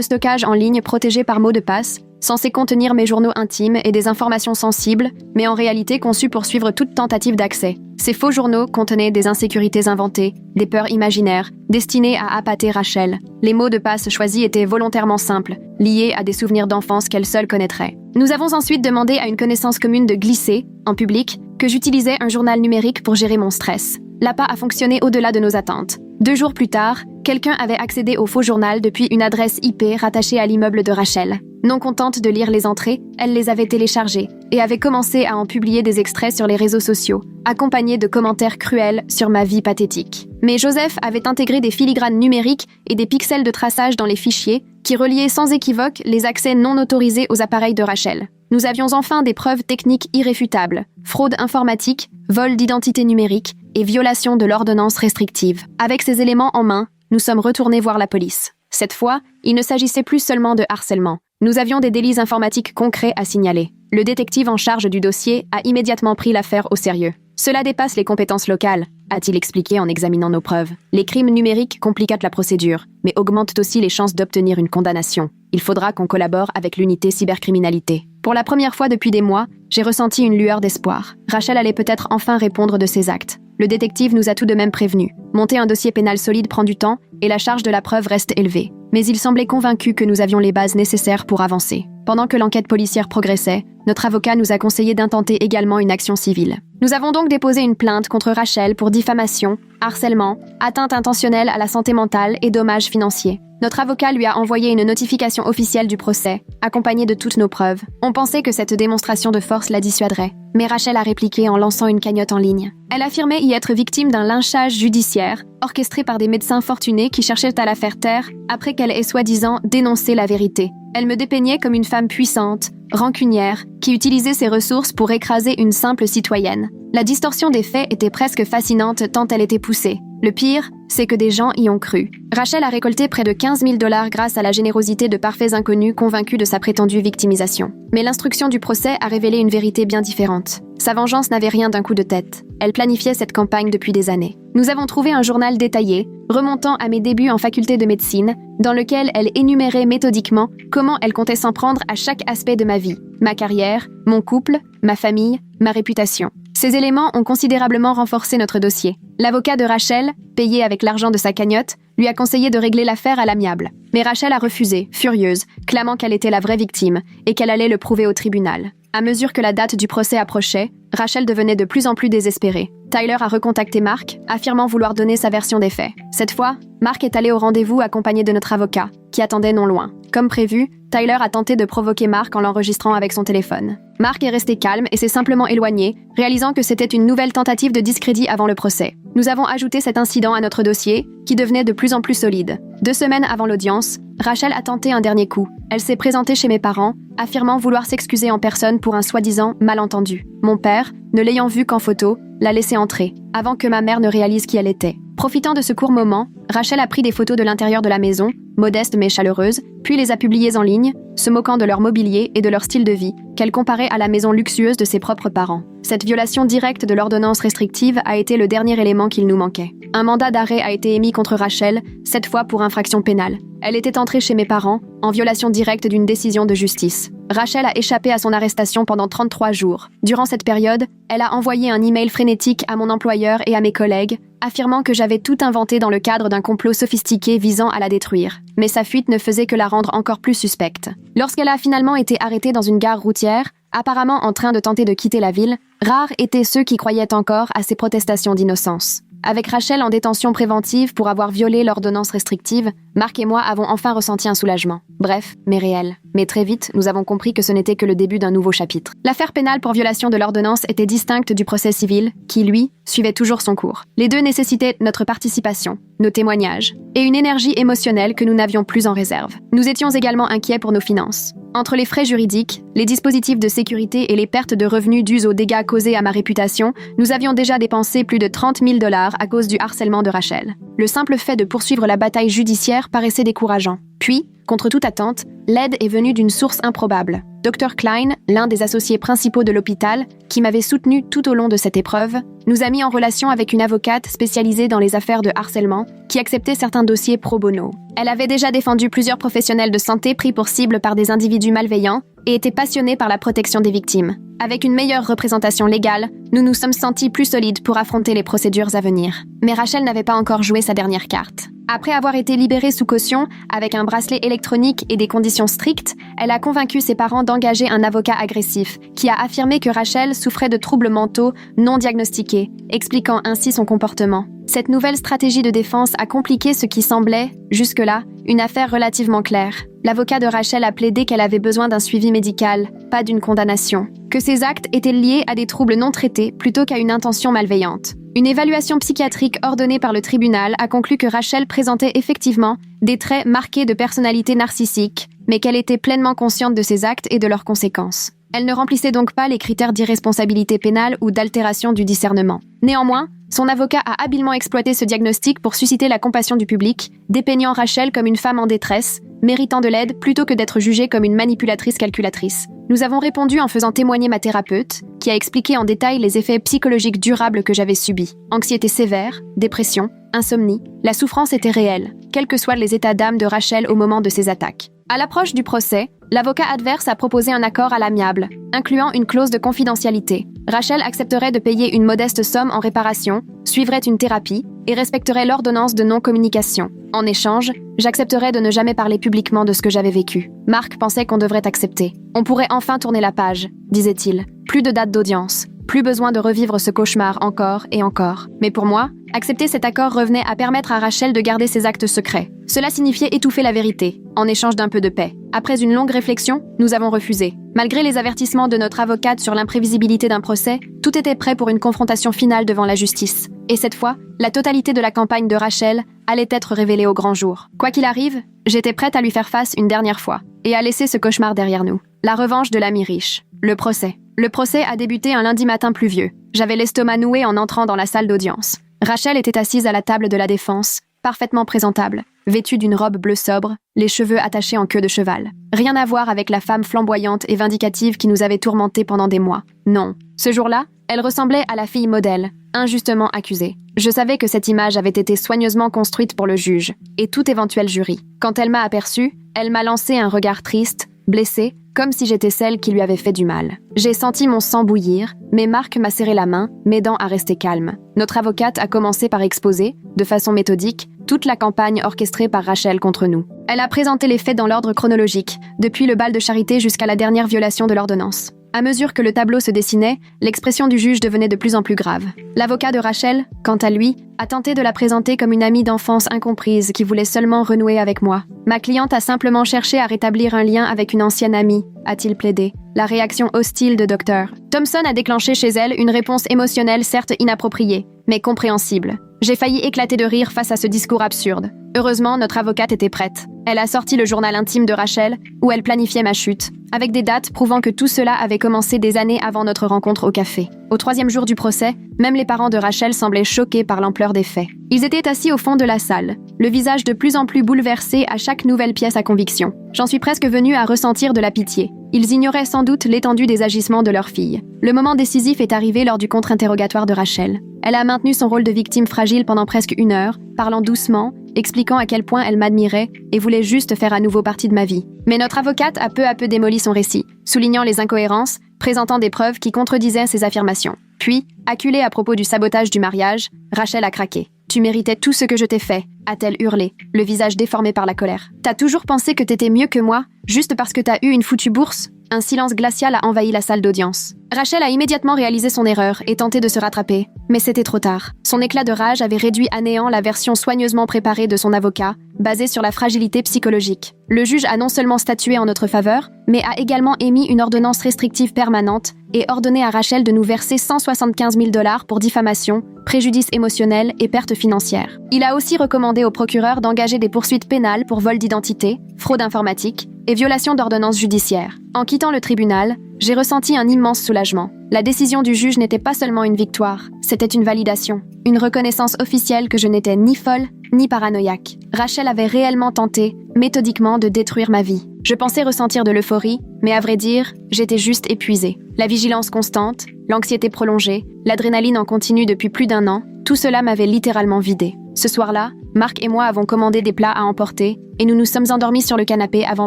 stockage en ligne protégé par mots de passe, censé contenir mes journaux intimes et des informations sensibles, mais en réalité conçu pour suivre toute tentative d'accès. Ces faux journaux contenaient des insécurités inventées, des peurs imaginaires, destinées à appâter Rachel. Les mots de passe choisis étaient volontairement simples, liés à des souvenirs d'enfance qu'elle seule connaîtrait. Nous avons ensuite demandé à une connaissance commune de glisser, en public, que j'utilisais un journal numérique pour gérer mon stress. L'appât a fonctionné au-delà de nos attentes. 2 jours plus tard, quelqu'un avait accédé au faux journal depuis une adresse IP rattachée à l'immeuble de Rachel. Non contente de lire les entrées, elle les avait téléchargées et avait commencé à en publier des extraits sur les réseaux sociaux, accompagnés de commentaires cruels sur ma vie pathétique. Mais Joseph avait intégré des filigranes numériques et des pixels de traçage dans les fichiers qui reliaient sans équivoque les accès non autorisés aux appareils de Rachel. Nous avions enfin des preuves techniques irréfutables, fraude informatique, vol d'identité numérique et violation de l'ordonnance restrictive. Avec ces éléments en main, nous sommes retournés voir la police. Cette fois, il ne s'agissait plus seulement de harcèlement. Nous avions des délits informatiques concrets à signaler. Le détective en charge du dossier a immédiatement pris l'affaire au sérieux. Cela dépasse les compétences locales, a-t-il expliqué en examinant nos preuves. Les crimes numériques compliquent la procédure, mais augmentent aussi les chances d'obtenir une condamnation. Il faudra qu'on collabore avec l'unité cybercriminalité. Pour la première fois depuis des mois, j'ai ressenti une lueur d'espoir. Rachel allait peut-être enfin répondre de ses actes. Le détective nous a tout de même prévenus. Monter un dossier pénal solide prend du temps et la charge de la preuve reste élevée. Mais il semblait convaincu que nous avions les bases nécessaires pour avancer. Pendant que l'enquête policière progressait, notre avocat nous a conseillé d'intenter également une action civile. Nous avons donc déposé une plainte contre Rachel pour diffamation, harcèlement, atteinte intentionnelle à la santé mentale et dommages financiers. Notre avocat lui a envoyé une notification officielle du procès, accompagnée de toutes nos preuves. On pensait que cette démonstration de force la dissuaderait. Mais Rachel a répliqué en lançant une cagnotte en ligne. Elle affirmait y être victime d'un lynchage judiciaire, orchestré par des médecins fortunés qui cherchaient à la faire taire après qu'elle ait soi-disant dénoncé la vérité. Elle me dépeignait comme une femme puissante, rancunière, qui utilisait ses ressources pour écraser une simple citoyenne. La distorsion des faits était presque fascinante tant elle était poussée. Le pire, c'est que des gens y ont cru. Rachel a récolté près de 15 000 $ grâce à la générosité de parfaits inconnus convaincus de sa prétendue victimisation. Mais l'instruction du procès a révélé une vérité bien différente. Sa vengeance n'avait rien d'un coup de tête. Elle planifiait cette campagne depuis des années. Nous avons trouvé un journal détaillé, remontant à mes débuts en faculté de médecine, dans lequel elle énumérait méthodiquement comment elle comptait s'en prendre à chaque aspect de ma vie, ma carrière, mon couple, ma famille, ma réputation. Ces éléments ont considérablement renforcé notre dossier. L'avocat de Rachel, payé avec l'argent de sa cagnotte, lui a conseillé de régler l'affaire à l'amiable. Mais Rachel a refusé, furieuse, clamant qu'elle était la vraie victime et qu'elle allait le prouver au tribunal. À mesure que la date du procès approchait, Rachel devenait de plus en plus désespérée. Tyler a recontacté Mark, affirmant vouloir donner sa version des faits. Cette fois, Mark est allé au rendez-vous accompagné de notre avocat, qui attendait non loin. Comme prévu, Tyler a tenté de provoquer Mark en l'enregistrant avec son téléphone. Mark est resté calme et s'est simplement éloigné, réalisant que c'était une nouvelle tentative de discrédit avant le procès. Nous avons ajouté cet incident à notre dossier, qui devenait de plus en plus solide. 2 semaines avant l'audience, Rachel a tenté un dernier coup. Elle s'est présentée chez mes parents, affirmant vouloir s'excuser en personne pour un soi-disant malentendu. Mon père, ne l'ayant vue qu'en photo, l'a laissée entrer, avant que ma mère ne réalise qui elle était. Profitant de ce court moment, Rachel a pris des photos de l'intérieur de la maison, modeste mais chaleureuse, puis les a publiées en ligne, se moquant de leur mobilier et de leur style de vie, qu'elle comparait à la maison luxueuse de ses propres parents. Cette violation directe de l'ordonnance restrictive a été le dernier élément qu'il nous manquait. Un mandat d'arrêt a été émis contre Rachel, cette fois pour infraction pénale. Elle était entrée chez mes parents, en violation directe d'une décision de justice. Rachel a échappé à son arrestation pendant 33 jours. Durant cette période, elle a envoyé un email frénétique à mon employeur et à mes collègues, affirmant que j'avais tout inventé dans le cadre d'un complot sophistiqué visant à la détruire. Mais sa fuite ne faisait que la rendre encore plus suspecte. Lorsqu'elle a finalement été arrêtée dans une gare routière, apparemment en train de tenter de quitter la ville, rares étaient ceux qui croyaient encore à ses protestations d'innocence. Avec Rachel en détention préventive pour avoir violé l'ordonnance restrictive, Mark et moi avons enfin ressenti un soulagement. Bref, mais réel. Mais très vite, nous avons compris que ce n'était que le début d'un nouveau chapitre. L'affaire pénale pour violation de l'ordonnance était distincte du procès civil, qui, lui, suivait toujours son cours. Les deux nécessitaient notre participation, nos témoignages, et une énergie émotionnelle que nous n'avions plus en réserve. Nous étions également inquiets pour nos finances. Entre les frais juridiques, les dispositifs de sécurité et les pertes de revenus dues aux dégâts causés à ma réputation, nous avions déjà dépensé plus de 30 000 $ à cause du harcèlement de Rachel. Le simple fait de poursuivre la bataille judiciaire paraissait décourageant. Puis, contre toute attente, l'aide est venue d'une source improbable. Dr Klein, l'un des associés principaux de l'hôpital, qui m'avait soutenu tout au long de cette épreuve, nous a mis en relation avec une avocate spécialisée dans les affaires de harcèlement qui acceptait certains dossiers pro bono. Elle avait déjà défendu plusieurs professionnels de santé pris pour cible par des individus malveillants et était passionnée par la protection des victimes. Avec une meilleure représentation légale, nous nous sommes sentis plus solides pour affronter les procédures à venir. Mais Rachel n'avait pas encore joué sa dernière carte. Après avoir été libérée sous caution, avec un bracelet électronique et des conditions strictes, elle a convaincu ses parents d'engager un avocat agressif, qui a affirmé que Rachel souffrait de troubles mentaux non diagnostiqués, expliquant ainsi son comportement. Cette nouvelle stratégie de défense a compliqué ce qui semblait, jusque-là, une affaire relativement claire. L'avocat de Rachel a plaidé qu'elle avait besoin d'un suivi médical, pas d'une condamnation, que ses actes étaient liés à des troubles non traités plutôt qu'à une intention malveillante. Une évaluation psychiatrique ordonnée par le tribunal a conclu que Rachel présentait effectivement des traits marqués de personnalité narcissique, mais qu'elle était pleinement consciente de ses actes et de leurs conséquences. Elle ne remplissait donc pas les critères d'irresponsabilité pénale ou d'altération du discernement. Néanmoins, son avocat a habilement exploité ce diagnostic pour susciter la compassion du public, dépeignant Rachel comme une femme en détresse, méritant de l'aide plutôt que d'être jugée comme une manipulatrice calculatrice. Nous avons répondu en faisant témoigner ma thérapeute, qui a expliqué en détail les effets psychologiques durables que j'avais subis. Anxiété sévère, dépression, insomnie, la souffrance était réelle, quels que soient les états d'âme de Rachel au moment de ses attaques. À l'approche du procès, l'avocat adverse a proposé un accord à l'amiable, incluant une clause de confidentialité. Rachel accepterait de payer une modeste somme en réparation, suivrait une thérapie et respecterait l'ordonnance de non-communication. En échange, j'accepterais de ne jamais parler publiquement de ce que j'avais vécu. Marc pensait qu'on devrait accepter. On pourrait enfin tourner la page, disait-il. Plus de date d'audience. Plus besoin de revivre ce cauchemar encore et encore. Mais pour moi, accepter cet accord revenait à permettre à Rachel de garder ses actes secrets. Cela signifiait étouffer la vérité, en échange d'un peu de paix. Après une longue réflexion, nous avons refusé. Malgré les avertissements de notre avocate sur l'imprévisibilité d'un procès, tout était prêt pour une confrontation finale devant la justice. Et cette fois, la totalité de la campagne de Rachel allait être révélée au grand jour. Quoi qu'il arrive, j'étais prête à lui faire face une dernière fois, et à laisser ce cauchemar derrière nous. La revanche de l'ami riche. Le procès. Le procès a débuté un lundi matin pluvieux. J'avais l'estomac noué en entrant dans la salle d'audience. Rachel était assise à la table de la défense, parfaitement présentable, vêtue d'une robe bleu sobre, les cheveux attachés en queue de cheval. Rien à voir avec la femme flamboyante et vindicative qui nous avait tourmentés pendant des mois. Non. Ce jour-là, elle ressemblait à la fille modèle, injustement accusée. Je savais que cette image avait été soigneusement construite pour le juge, et tout éventuel jury. Quand elle m'a aperçue, elle m'a lancé un regard triste, blessé, comme si j'étais celle qui lui avait fait du mal. J'ai senti mon sang bouillir, mais Marc m'a serré la main, m'aidant à rester calme. Notre avocate a commencé par exposer, de façon méthodique, toute la campagne orchestrée par Rachel contre nous. Elle a présenté les faits dans l'ordre chronologique, depuis le bal de charité jusqu'à la dernière violation de l'ordonnance. À mesure que le tableau se dessinait, l'expression du juge devenait de plus en plus grave. L'avocat de Rachel, quant à lui, a tenté de la présenter comme une amie d'enfance incomprise qui voulait seulement renouer avec moi. Ma cliente a simplement cherché à rétablir un lien avec une ancienne amie, a-t-il plaidé. La réaction hostile de Dr. Thompson a déclenché chez elle une réponse émotionnelle certes inappropriée, mais compréhensible. J'ai failli éclater de rire face à ce discours absurde. Heureusement, notre avocate était prête. Elle a sorti le journal intime de Rachel, où elle planifiait ma chute, avec des dates prouvant que tout cela avait commencé des années avant notre rencontre au café. Au 3e jour du procès, même les parents de Rachel semblaient choqués par l'ampleur des faits. Ils étaient assis au fond de la salle, le visage de plus en plus bouleversé à chaque nouvelle pièce à conviction. J'en suis presque venue à ressentir de la pitié. Ils ignoraient sans doute l'étendue des agissements de leur fille. Le moment décisif est arrivé lors du contre-interrogatoire de Rachel. Elle a maintenu son rôle de victime fragile pendant presque 1 heure, parlant doucement, expliquant à quel point elle m'admirait et voulait juste faire à nouveau partie de ma vie. Mais notre avocate a peu à peu démoli son récit, soulignant les incohérences, présentant des preuves qui contredisaient ses affirmations. Puis, acculée à propos du sabotage du mariage, Rachel a craqué. « Tu méritais tout ce que je t'ai fait », a-t-elle hurlé, le visage déformé par la colère. « T'as toujours pensé que t'étais mieux que moi, juste parce que t'as eu une foutue bourse ?» Un silence glacial a envahi la salle d'audience. Rachel a immédiatement réalisé son erreur et tenté de se rattraper, mais c'était trop tard. Son éclat de rage avait réduit à néant la version soigneusement préparée de son avocat, basée sur la fragilité psychologique. Le juge a non seulement statué en notre faveur, mais a également émis une ordonnance restrictive permanente, et ordonné à Rachel de nous verser 175 000 $ pour diffamation, préjudice émotionnel et perte financière. Il a aussi recommandé au procureur d'engager des poursuites pénales pour vol d'identité, fraude informatique et violation d'ordonnances judiciaires. En quittant le tribunal, j'ai ressenti un immense soulagement. La décision du juge n'était pas seulement une victoire, c'était une validation, une reconnaissance officielle que je n'étais ni folle ni paranoïaque. Rachel avait réellement tenté, méthodiquement, de détruire ma vie. Je pensais ressentir de l'euphorie, mais à vrai dire, j'étais juste épuisée. La vigilance constante, l'anxiété prolongée, l'adrénaline en continu depuis plus d'1 an, tout cela m'avait littéralement vidée. Ce soir-là, Marc et moi avons commandé des plats à emporter et nous nous sommes endormis sur le canapé avant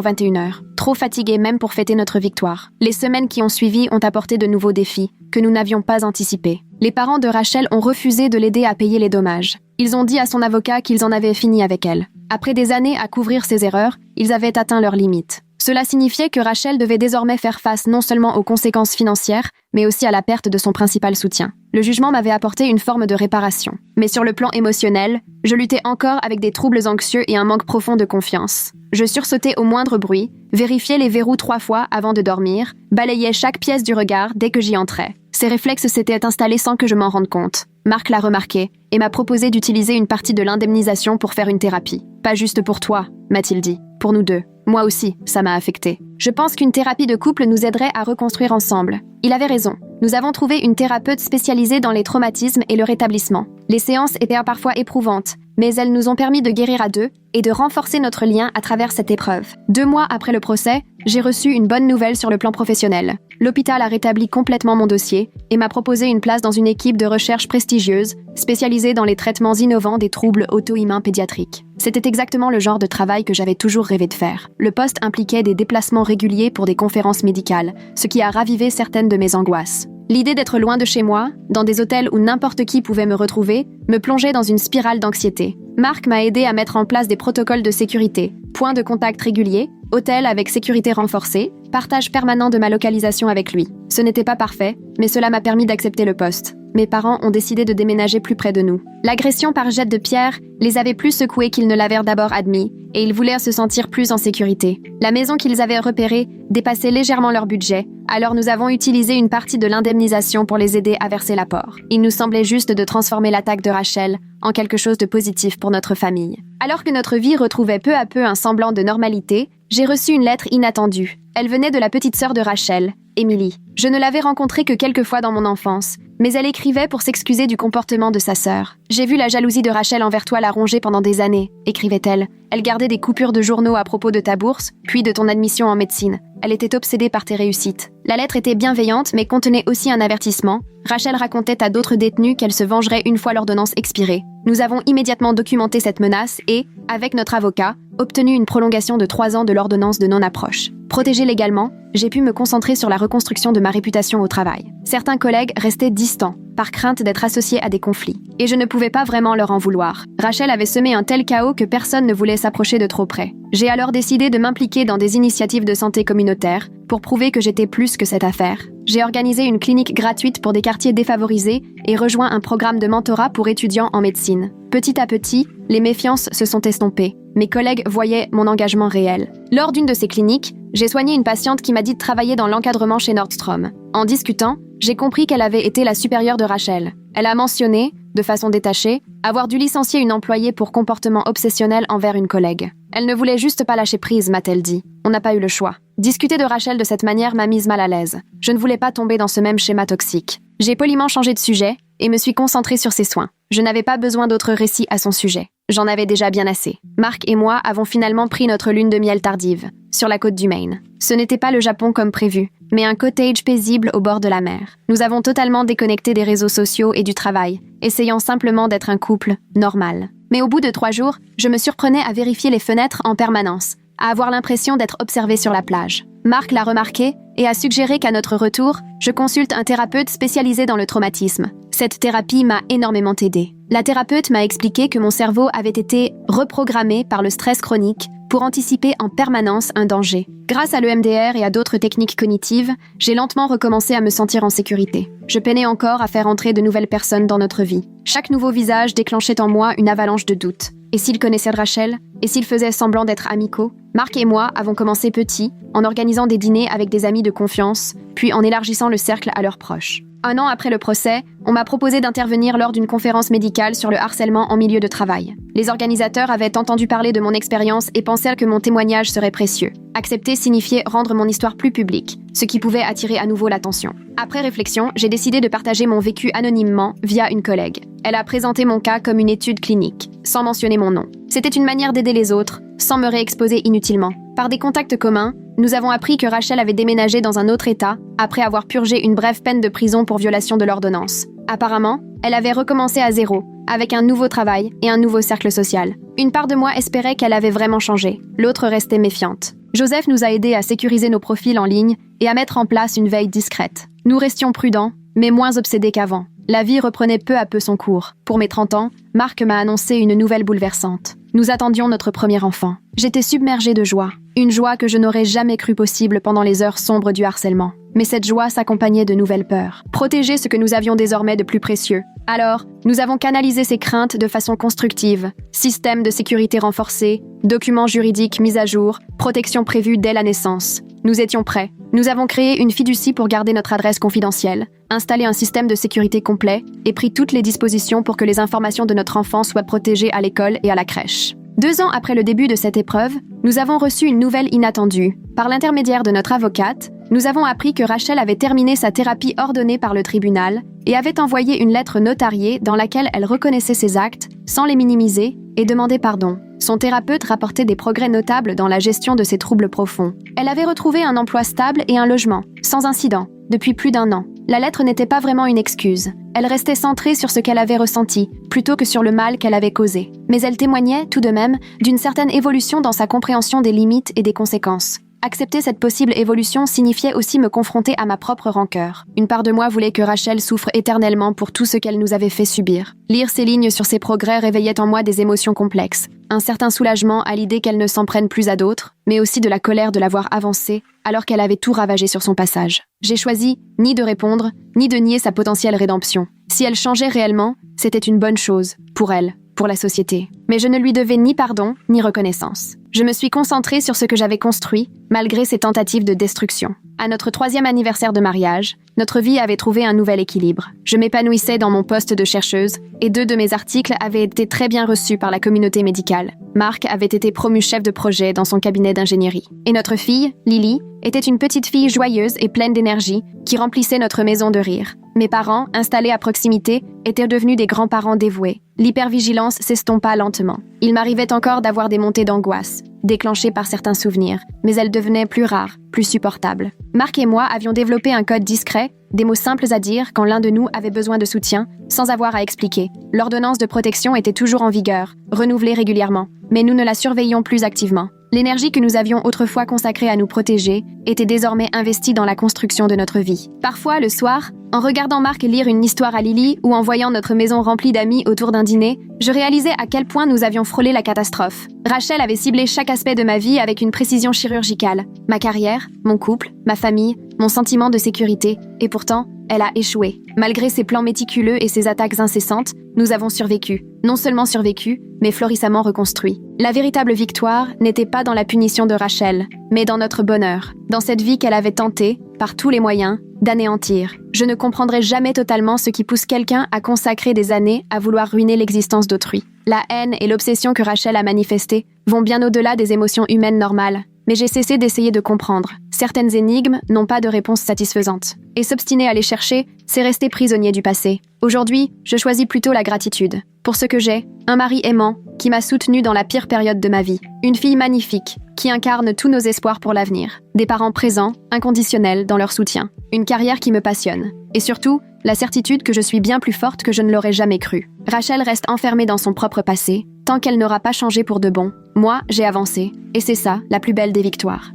21h, trop fatigués même pour fêter notre victoire. Les semaines qui ont suivi ont apporté de nouveaux défis que nous n'avions pas anticipés. Les parents de Rachel ont refusé de l'aider à payer les dommages. Ils ont dit à son avocat qu'ils en avaient fini avec elle. Après des années à couvrir ses erreurs, ils avaient atteint leurs limites. Cela signifiait que Rachel devait désormais faire face non seulement aux conséquences financières, mais aussi à la perte de son principal soutien. Le jugement m'avait apporté une forme de réparation. Mais sur le plan émotionnel, je luttais encore avec des troubles anxieux et un manque profond de confiance. Je sursautais au moindre bruit, vérifiais les verrous 3 fois avant de dormir, balayais chaque pièce du regard dès que j'y entrais. Ces réflexes s'étaient installés sans que je m'en rende compte. Marc l'a remarqué et m'a proposé d'utiliser une partie de l'indemnisation pour faire une thérapie. Pas juste pour toi, m'a-t-il dit. Pour nous deux. Moi aussi, ça m'a affecté. Je pense qu'une thérapie de couple nous aiderait à reconstruire ensemble. Il avait raison. Nous avons trouvé une thérapeute spécialisée dans les traumatismes et le rétablissement. Les séances étaient parfois éprouvantes, mais elles nous ont permis de guérir à deux et de renforcer notre lien à travers cette épreuve. 2 mois après le procès, j'ai reçu une bonne nouvelle sur le plan professionnel. L'hôpital a rétabli complètement mon dossier et m'a proposé une place dans une équipe de recherche prestigieuse, spécialisée dans les traitements innovants des troubles auto-immuns pédiatriques. C'était exactement le genre de travail que j'avais toujours rêvé de faire. Le poste impliquait des déplacements réguliers pour des conférences médicales, ce qui a ravivé certaines de mes angoisses. L'idée d'être loin de chez moi, dans des hôtels où n'importe qui pouvait me retrouver, me plongeait dans une spirale d'anxiété. Marc m'a aidé à mettre en place des protocoles de sécurité, points de contact réguliers, hôtel avec sécurité renforcée, partage permanent de ma localisation avec lui. Ce n'était pas parfait, mais cela m'a permis d'accepter le poste. Mes parents ont décidé de déménager plus près de nous. L'agression par jet de pierre les avait plus secoués qu'ils ne l'avaient d'abord admis, et ils voulaient se sentir plus en sécurité. La maison qu'ils avaient repérée dépassait légèrement leur budget, alors nous avons utilisé une partie de l'indemnisation pour les aider à verser l'apport. Il nous semblait juste de transformer l'attaque de Rachel en quelque chose de positif pour notre famille. Alors que notre vie retrouvait peu à peu un semblant de normalité, j'ai reçu une lettre inattendue. Elle venait de la petite sœur de Rachel, Emily. Je ne l'avais rencontrée que quelques fois dans mon enfance, mais elle écrivait pour s'excuser du comportement de sa sœur. « J'ai vu la jalousie de Rachel envers toi la ronger pendant des années », écrivait-elle. « Elle gardait des coupures de journaux à propos de ta bourse, puis de ton admission en médecine. Elle était obsédée par tes réussites. » La lettre était bienveillante, mais contenait aussi un avertissement. Rachel racontait à d'autres détenus qu'elle se vengerait une fois l'ordonnance expirée. Nous avons immédiatement documenté cette menace et, avec notre avocat, obtenu une prolongation de 3 ans de l'ordonnance de non-approche. Protégée légalement, j'ai pu me concentrer sur la reconstruction de ma réputation au travail. Certains collègues restaient distants, par crainte d'être associés à des conflits. Et je ne pouvais pas vraiment leur en vouloir. Rachel avait semé un tel chaos que personne ne voulait s'approcher de trop près. J'ai alors décidé de m'impliquer dans des initiatives de santé communautaire pour prouver que j'étais plus que cette affaire. J'ai organisé une clinique gratuite pour des quartiers défavorisés et rejoint un programme de mentorat pour étudiants en médecine. Petit à petit, les méfiances se sont estompées. Mes collègues voyaient mon engagement réel. Lors d'une de ces cliniques, j'ai soigné une patiente qui m'a dit de travailler dans l'encadrement chez Nordstrom. En discutant, j'ai compris qu'elle avait été la supérieure de Rachel. Elle a mentionné, de façon détachée, avoir dû licencier une employée pour comportement obsessionnel envers une collègue. Elle ne voulait juste pas lâcher prise, m'a-t-elle dit. On n'a pas eu le choix. Discuter de Rachel de cette manière m'a mise mal à l'aise. Je ne voulais pas tomber dans ce même schéma toxique. J'ai poliment changé de sujet et me suis concentrée sur ses soins. Je n'avais pas besoin d'autres récits à son sujet. J'en avais déjà bien assez. Marc et moi avons finalement pris notre lune de miel tardive, sur la côte du Maine. Ce n'était pas le Japon comme prévu, mais un cottage paisible au bord de la mer. Nous avons totalement déconnecté des réseaux sociaux et du travail, essayant simplement d'être un couple normal. Mais au bout de 3 jours, je me surprenais à vérifier les fenêtres en permanence, à avoir l'impression d'être observée sur la plage. Marc l'a remarqué et a suggéré qu'à notre retour, je consulte un thérapeute spécialisé dans le traumatisme. Cette thérapie m'a énormément aidée. La thérapeute m'a expliqué que mon cerveau avait été reprogrammé par le stress chronique pour anticiper en permanence un danger. Grâce à l'EMDR et à d'autres techniques cognitives, j'ai lentement recommencé à me sentir en sécurité. Je peinais encore à faire entrer de nouvelles personnes dans notre vie. Chaque nouveau visage déclenchait en moi une avalanche de doutes. Et s'ils connaissaient Rachel? Et s'ils faisaient semblant d'être amicaux? Marc et moi avons commencé petits, en organisant des dîners avec des amis de confiance, puis en élargissant le cercle à leurs proches. 1 an après le procès, on m'a proposé d'intervenir lors d'une conférence médicale sur le harcèlement en milieu de travail. Les organisateurs avaient entendu parler de mon expérience et pensèrent que mon témoignage serait précieux. Accepter signifiait rendre mon histoire plus publique, ce qui pouvait attirer à nouveau l'attention. Après réflexion, j'ai décidé de partager mon vécu anonymement via une collègue. Elle a présenté mon cas comme une étude clinique, sans mentionner mon nom. C'était une manière d'aider les autres, sans me réexposer inutilement. Par des contacts communs, nous avons appris que Rachel avait déménagé dans un autre État après avoir purgé une brève peine de prison pour violation de l'ordonnance. Apparemment, elle avait recommencé à zéro, avec un nouveau travail et un nouveau cercle social. Une part de moi espérait qu'elle avait vraiment changé, l'autre restait méfiante. Joseph nous a aidés à sécuriser nos profils en ligne et à mettre en place une veille discrète. Nous restions prudents, mais moins obsédés qu'avant. La vie reprenait peu à peu son cours. Pour mes 30 ans, Marc m'a annoncé une nouvelle bouleversante. Nous attendions notre premier enfant. J'étais submergée de joie. Une joie que je n'aurais jamais cru possible pendant les heures sombres du harcèlement. Mais cette joie s'accompagnait de nouvelles peurs. Protéger ce que nous avions désormais de plus précieux. Alors, nous avons canalisé ces craintes de façon constructive. Système de sécurité renforcé, documents juridiques mis à jour, protection prévue dès la naissance. Nous étions prêts. Nous avons créé une fiducie pour garder notre adresse confidentielle, installé un système de sécurité complet et pris toutes les dispositions pour que les informations de notre enfant soient protégées à l'école et à la crèche. 2 ans après le début de cette épreuve, nous avons reçu une nouvelle inattendue. Par l'intermédiaire de notre avocate, nous avons appris que Rachel avait terminé sa thérapie ordonnée par le tribunal et avait envoyé une lettre notariée dans laquelle elle reconnaissait ses actes, sans les minimiser, et demandait pardon. Son thérapeute rapportait des progrès notables dans la gestion de ses troubles profonds. Elle avait retrouvé un emploi stable et un logement, sans incident, depuis plus d'1 an. La lettre n'était pas vraiment une excuse. Elle restait centrée sur ce qu'elle avait ressenti, plutôt que sur le mal qu'elle avait causé. Mais elle témoignait, tout de même, d'une certaine évolution dans sa compréhension des limites et des conséquences. Accepter cette possible évolution signifiait aussi me confronter à ma propre rancœur. Une part de moi voulait que Rachel souffre éternellement pour tout ce qu'elle nous avait fait subir. Lire ces lignes sur ses progrès réveillait en moi des émotions complexes. Un certain soulagement à l'idée qu'elle ne s'en prenne plus à d'autres, mais aussi de la colère de l'avoir avancée alors qu'elle avait tout ravagé sur son passage. J'ai choisi ni de répondre, ni de nier sa potentielle rédemption. Si elle changeait réellement, c'était une bonne chose, pour elle, pour la société. Mais je ne lui devais ni pardon, ni reconnaissance. Je me suis concentrée sur ce que j'avais construit, malgré ses tentatives de destruction. À notre 3e anniversaire de mariage, notre vie avait trouvé un nouvel équilibre. Je m'épanouissais dans mon poste de chercheuse, et 2 de mes articles avaient été très bien reçus par la communauté médicale. Marc avait été promu chef de projet dans son cabinet d'ingénierie. Et notre fille, Lily, était une petite fille joyeuse et pleine d'énergie qui remplissait notre maison de rire. Mes parents, installés à proximité, étaient devenus des grands-parents dévoués. L'hypervigilance s'estompa lentement. Il m'arrivait encore d'avoir des montées d'angoisse, déclenchées par certains souvenirs, mais elles devenaient plus rares, plus supportables. Marc et moi avions développé un code discret, des mots simples à dire quand l'un de nous avait besoin de soutien, sans avoir à expliquer. L'ordonnance de protection était toujours en vigueur, renouvelée régulièrement, mais nous ne la surveillions plus activement. L'énergie que nous avions autrefois consacrée à nous protéger était désormais investie dans la construction de notre vie. Parfois, le soir, en regardant Marc lire une histoire à Lily ou en voyant notre maison remplie d'amis autour d'un dîner, je réalisais à quel point nous avions frôlé la catastrophe. Rachel avait ciblé chaque aspect de ma vie avec une précision chirurgicale. Ma carrière, mon couple, ma famille, mon sentiment de sécurité, et pourtant, elle a échoué. Malgré ses plans méticuleux et ses attaques incessantes, nous avons survécu. Non seulement survécu, mais florissamment reconstruit. La véritable victoire n'était pas dans la punition de Rachel, mais dans notre bonheur, dans cette vie qu'elle avait tenté, par tous les moyens, d'anéantir. Je ne comprendrai jamais totalement ce qui pousse quelqu'un à consacrer des années à vouloir ruiner l'existence d'autrui. La haine et l'obsession que Rachel a manifestées vont bien au-delà des émotions humaines normales. Mais j'ai cessé d'essayer de comprendre. Certaines énigmes n'ont pas de réponse satisfaisante. Et s'obstiner à les chercher, c'est rester prisonnier du passé. Aujourd'hui, je choisis plutôt la gratitude. Pour ce que j'ai, un mari aimant, qui m'a soutenue dans la pire période de ma vie. Une fille magnifique, qui incarne tous nos espoirs pour l'avenir. Des parents présents, inconditionnels dans leur soutien. Une carrière qui me passionne. Et surtout, la certitude que je suis bien plus forte que je ne l'aurais jamais cru. Rachel reste enfermée dans son propre passé, tant qu'elle n'aura pas changé pour de bon. Moi, j'ai avancé. Et c'est ça, la plus belle des victoires.